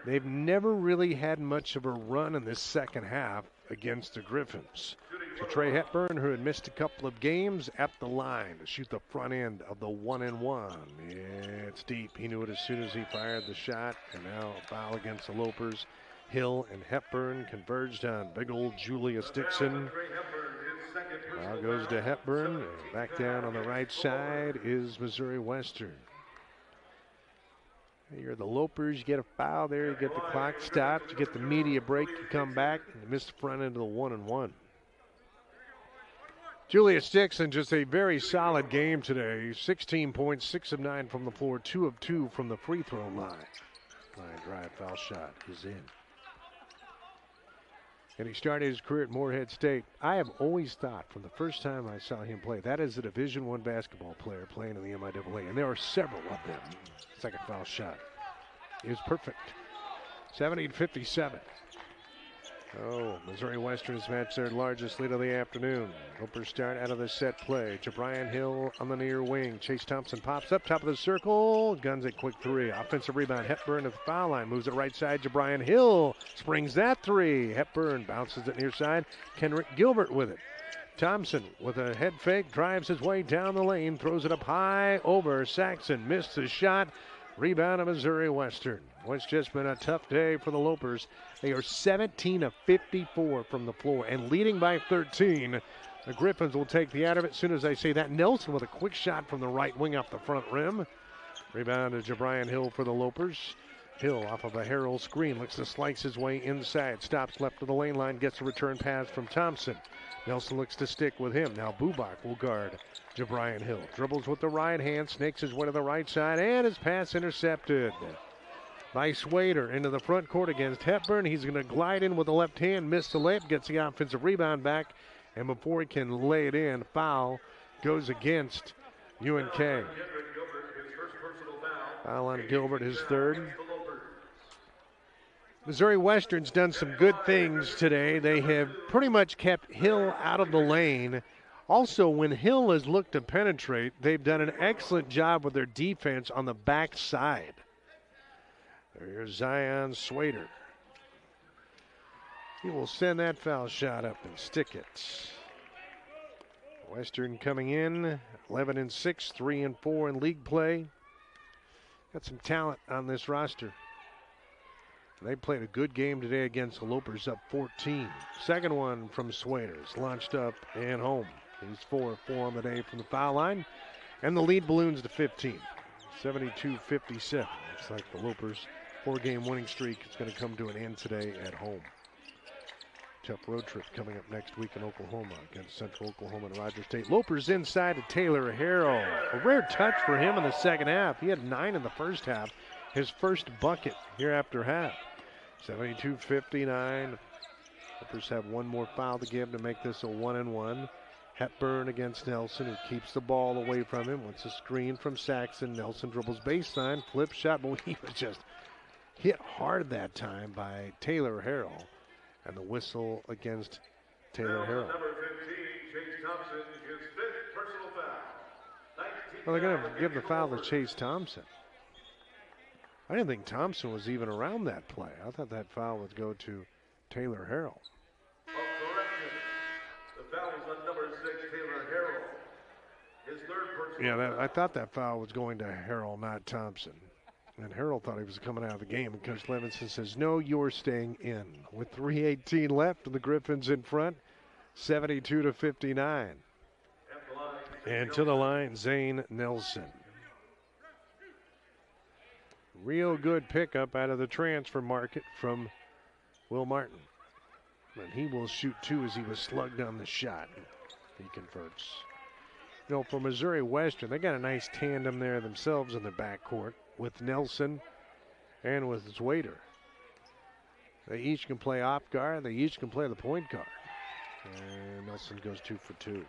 Speaker 1: They've never really had much of a run in this second half against the Griffins. So Trey Hepburn, who had missed a couple of games, at the line to shoot the front end of the 1-and-1. Yeah, it's deep. He knew it as soon as he fired the shot. And now a foul against the Lopers. Hill and Hepburn converged on big old Julius Dixon. Foul goes to Hepburn. And back down on the right side is Missouri Western. You're the Lopers. You get a foul there. You get the clock stopped. You get the media break. You come back and you miss the front end of the 1-and-1. Julius Dixon, just a very solid game today. 16 points, 6 of 9 from the floor, 2 of 2 from the free throw line. Line drive, foul shot is in. And he started his career at Morehead State. I have always thought from the first time I saw him play, that is a Division I basketball player playing in the MIAA. And there are several of them. Second foul shot is perfect. 70-57. Oh, Missouri Western has matched their largest lead of the afternoon. Lopers start out of the set play. Jabrian Hill on the near wing. Chase Thompson pops up, top of the circle. Guns a quick three. Offensive rebound. Hepburn at the foul line. Moves it right side. Jabrian Hill springs that three. Hepburn bounces it near side. Kenrick Gilbert with it. Thompson with a head fake. Drives his way down the lane. Throws it up high over Saxon. Missed the shot. Rebound of Missouri Western. Well, it's just been a tough day for the Lopers. They are 17 of 54 from the floor and leading by 13. The Griffins will take the out of it as soon as I say that. Nelson with a quick shot from the right wing off the front rim. Rebound to Jabrian Hill for the Lopers. Hill off of a Harrell screen looks to slice his way inside. Stops left of the lane line. Gets a return pass from Thompson. Nelson looks to stick with him. Now Bubak will guard Jabrian Hill. Dribbles with the right hand. Snakes his way to the right side. And his pass intercepted by Zwader into the front court against Hepburn. He's going to glide in with the left hand. Missed the layup. Gets the offensive rebound back. And before he can lay it in, foul goes against UNK. Foul on Gilbert, his third. Missouri Western's done some good things today. They have pretty much kept Hill out of the lane Also, when Hill has looked to penetrate, they've done an excellent job with their defense on the backside. There's Zion Swader. He will send that foul shot up and stick it. Western coming in 11-6, 3-4 in league play. Got some talent on this roster. They played a good game today against the Lopers, up 14. Second one from Swaders, launched up and home. He's 4 of 4 on the day from the foul line, and the lead balloons to 15. 72-57. Looks like the Lopers' 4-game winning streak is going to come to an end today at home. Tough road trip coming up next week in Oklahoma against Central Oklahoma and Rogers State. Lopers inside to Taylor Harrell. A rare touch for him in the second half. He had 9 in the first half. His first bucket here after half. 72-59. Lopers have one more foul to give to make this a 1-1. Hepburn against Nelson, who keeps the ball away from him. Wants a screen from Saxon. Nelson dribbles baseline, flip shot, but he was just hit hard that time by Taylor Harrell. And the whistle against Taylor Harrell. Well, they're going to give the foul to Chase Thompson. I didn't think Thompson was even around that play. I thought that foul would go to Taylor Harrell.
Speaker 15: The foul was on number 6, Taylor Harrell. His third personal
Speaker 1: Yeah, I thought that foul was going to Harrell, not Thompson. And Harrell thought he was coming out of the game, and Coach Levinson says, no, you're staying in. With 3:18 left, and the Griffins in front, 72-59. And to the line, Zane Nelson. Real good pickup out of the transfer market from Will Martin. And he will shoot 2 as he was slugged on the shot. He converts. You know, for Missouri Western, they got a nice tandem there themselves in the backcourt with Nelson and with Swader. They each can play op guard. They each can play the point guard. And Nelson goes 2 for 2.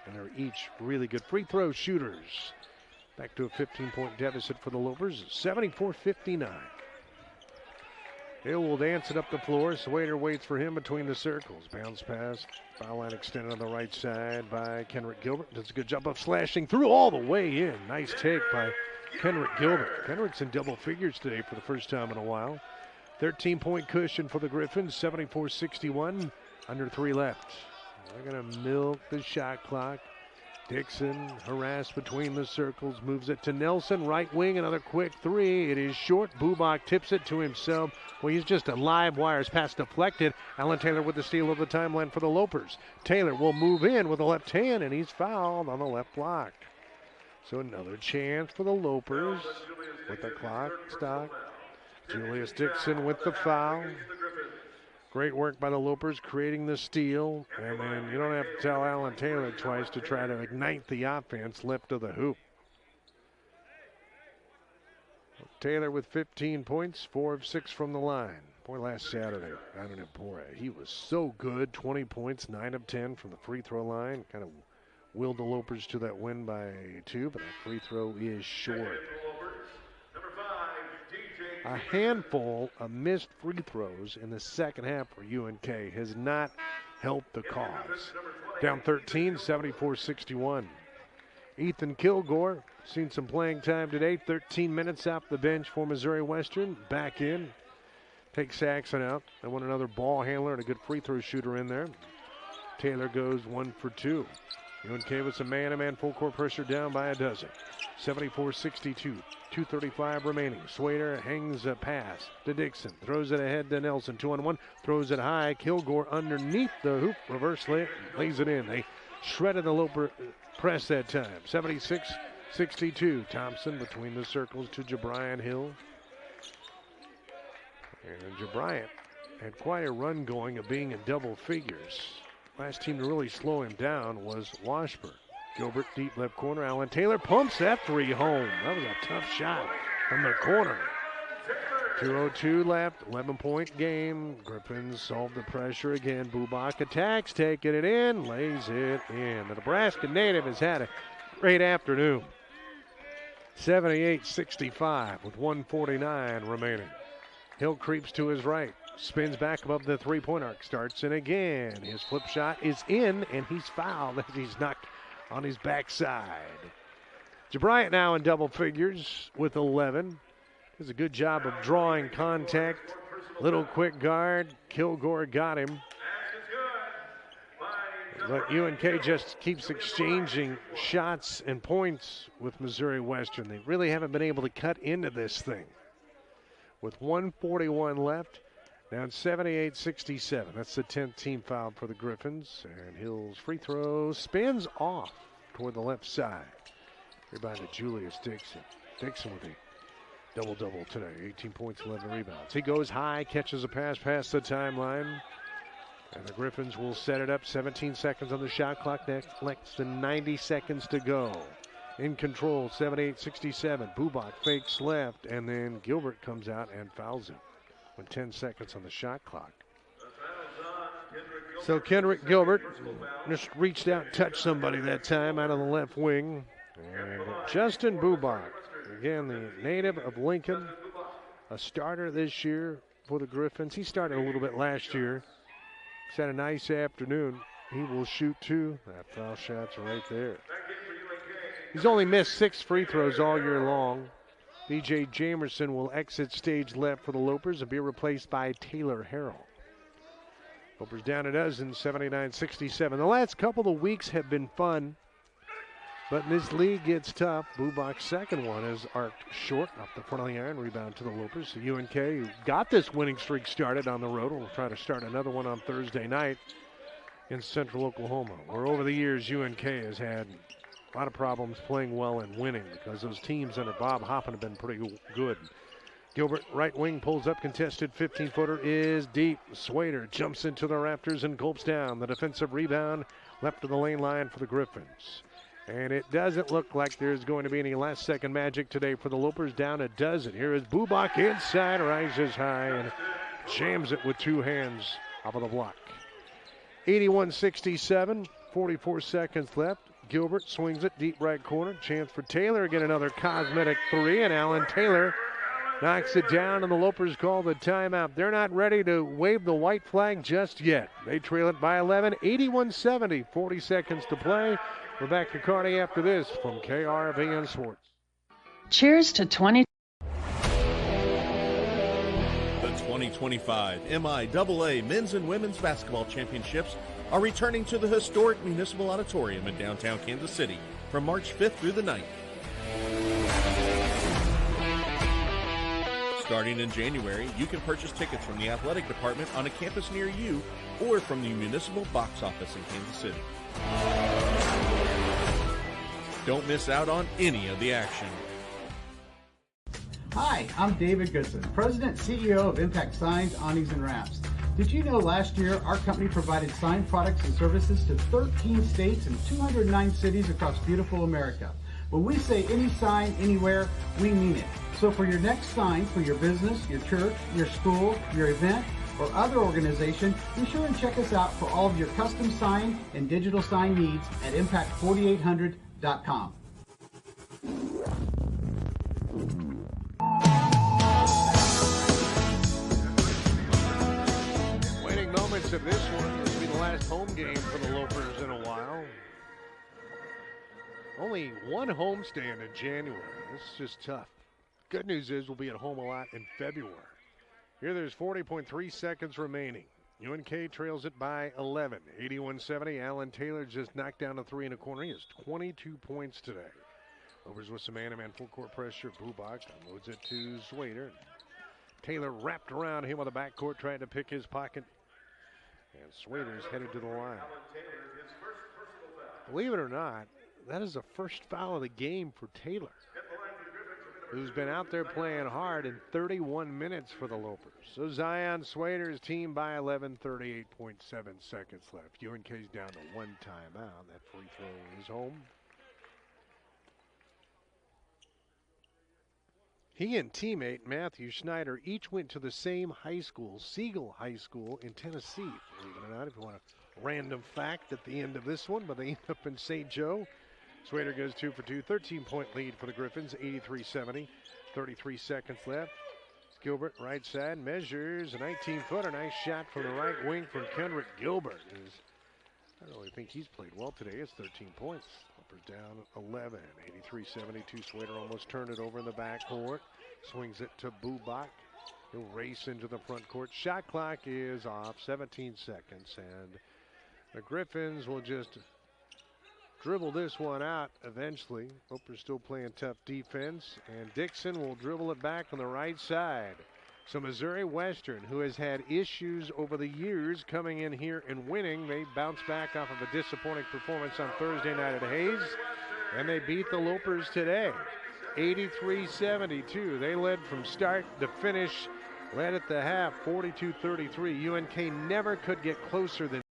Speaker 1: And they're each really good free throw shooters. Back to a 15-point deficit for the Lopers, 74-59. Hill will dance it up the floor. Swader waits for him between the circles. Bounce pass. Foul line extended on the right side by Kenrick Gilbert. Does a good job of slashing through all the way in. Nice take by Kenrick Gilbert. Kenrick's in double figures today for the first time in a while. 13-point cushion for the Griffins, 74-61. Under 3 left. They're going to milk the shot clock. Dixon harassed between the circles, moves it to Nelson, right wing, another quick 3. It is short. Bubak tips it to himself. Well, he's just a live wires pass deflected. Alan Taylor with the steal of the timeline for the Lopers. Taylor will move in with the left hand, and he's fouled on the left block. So another chance for the Lopers with the clock stopped. Julius Dixon with the foul. Great work by the Lopers creating the steal. And then you don't have to tell Alan Taylor twice to try to ignite the offense left of the hoop. Taylor with 15 points, 4 of 6 from the line. Boy, last Saturday, I don't know, boy, he was so good. 20 points, 9 of 10 from the free throw line. Kind of willed the Lopers to that win by 2, but that free throw is short. A handful of missed free throws in the second half for UNK has not helped the cause. Down 13, 74-61. Ethan Kilgore seen some playing time today. 13 minutes off the bench for Missouri Western. Back in. Take Saxon out. They want another ball handler and a good free throw shooter in there. Taylor goes 1 for 2. UNK with some man-to-man full court pressure down by a dozen. 74-62. 2:35 remaining. Swader hangs a pass to Dixon. Throws it ahead to Nelson. 2-on-1. Throws it high. Kilgore underneath the hoop. Reverse lay. Lays it in. They shredded the Loper press that time. 76-62. Thompson between the circles to Jabrian Hill. And Jabrian had quite a run going of being in double figures. Last team to really slow him down was Washburn. Gilbert deep left corner. Alan Taylor pumps that 3 home. That was a tough shot from the corner. 2:02 left, 11-point game. Griffins solve the pressure again. Bubak attacks, taking it in, lays it in. The Nebraska native has had a great afternoon. 78-65 with 1:49 remaining. Hill creeps to his right. Spins back above the 3-point arc. Starts in again. His flip shot is in, and he's fouled as he's knocked on his backside. Bryant now in double figures with 11. Does a good job of drawing contact. Little quick guard. Kilgore got him. But UNK just keeps exchanging shots and points with Missouri Western. They really haven't been able to cut into this thing. With 1:41 left, down 78-67. That's the 10th team foul for the Griffins. And Hill's free throw spins off toward the left side. Rebound to Julius Dixon. Dixon with a double-double today. 18 points, 11 rebounds. He goes high, catches a pass past the timeline. And the Griffins will set it up. 17 seconds on the shot clock. Less than 90 seconds to go. In control, 78-67. Bubak fakes left, and then Gilbert comes out and fouls him with 10 seconds on the shot clock. So Kendrick Gilbert just reached out and touched somebody that time out of the left wing. And Justin Bubak, again, the native of Lincoln, a starter this year for the Griffins. He started a little bit last year. He's had a nice afternoon. He will shoot two. That foul shot's right there. He's only missed 6 free throws all year long. B.J. Jamerson will exit stage left for the Lopers and be replaced by Taylor Harrell. Lopers down a dozen, 79-67. The last couple of weeks have been fun, but this league gets tough. Bubak's second one is arced short off the front of the iron. Rebound to the Lopers. So UNK, who got this winning streak started on the road, will try to start another one on Thursday night in Central Oklahoma, where over the years UNK has had a lot of problems playing well and winning because those teams under Bob Hoppen have been pretty good. Gilbert, right wing, pulls up, contested 15-footer is deep. Swader jumps into the rafters and gulps down. The defensive rebound left of the lane line for the Griffins. And it doesn't look like there's going to be any last-second magic today for the Lopers. Down a dozen. Here is Bubak inside, rises high, and jams it with two hands off of the block. 81-67, 44 seconds left. Gilbert swings it deep right corner. Chance for Taylor. Get another cosmetic three, and Alan Taylor knocks it down, and the Lopers call the timeout. They're not ready to wave the white flag just yet. They trail it by 11, 81-70, 40 seconds to play. We're back to Kearney after this from KRVN Sports.
Speaker 6: Cheers to 20.
Speaker 9: The 2025 MIAA Men's and Women's Basketball Championships are returning to the historic Municipal Auditorium in downtown Kansas City from March 5th through the 9th. Starting in January, you can purchase tickets from the athletic department on a campus near you or from the municipal box office in Kansas City. Don't miss out on any of the action.
Speaker 10: Hi, I'm David Goodson, President and CEO of Impact Signs, Awnings, and Wraps. Did you know last year our company provided sign products and services to 13 states and 209 cities across beautiful America? When we say any sign, anywhere, we mean it. So for your next sign for your business, your church, your school, your event, or other organization, be sure and check us out for all of your custom sign and digital sign needs at impact4800.com.
Speaker 1: Winning moments of this one. This will be the last home game for the Lopers in a while. Only one homestand in January. This is just tough. Good news is we'll be at home a lot in February. Here there's 40.3 seconds remaining. UNK trails it by 11. 81-70. Alan Taylor just knocked down a three in a corner. He has 22 points today. Lopers with some man-to-man full court pressure. Bubak unloads it to Swader. Taylor wrapped around him on the backcourt trying to pick his pocket. And Swader's headed to the line. Believe it or not, that is the first foul of the game for Taylor, who's been out there playing hard in 31 minutes for the Lopers. So Zion Swader's team by 11, 38.7 seconds left. UNK's down to one timeout. That free throw is home. He and teammate Matthew Schneider each went to the same high school, Siegel High School in Tennessee. Believe it or not, if you want a random fact at the end of this one, but they end up in St. Joe. Swader goes 2 for 2, 13-point lead for the Griffins, 83-70, 33 seconds left. Gilbert, right side, measures a 19-footer. Nice shot from the right wing from Kendrick Gilbert. I really think he's played well today. It's 13 points. Lopers down 11, 83-72. Swader almost turned it over in the backcourt. Swings it to Bubak. He'll race into the front court. Shot clock is off, 17 seconds, and the Griffins will just dribble this one out eventually. Lopers still playing tough defense, and Dixon will dribble it back on the right side. So Missouri Western, who has had issues over the years coming in here and winning, they bounce back off of a disappointing performance on Thursday night at Hayes, and they beat the Lopers today, 83-72. They led from start to finish, led at the half, 42-33. UNK never could get closer than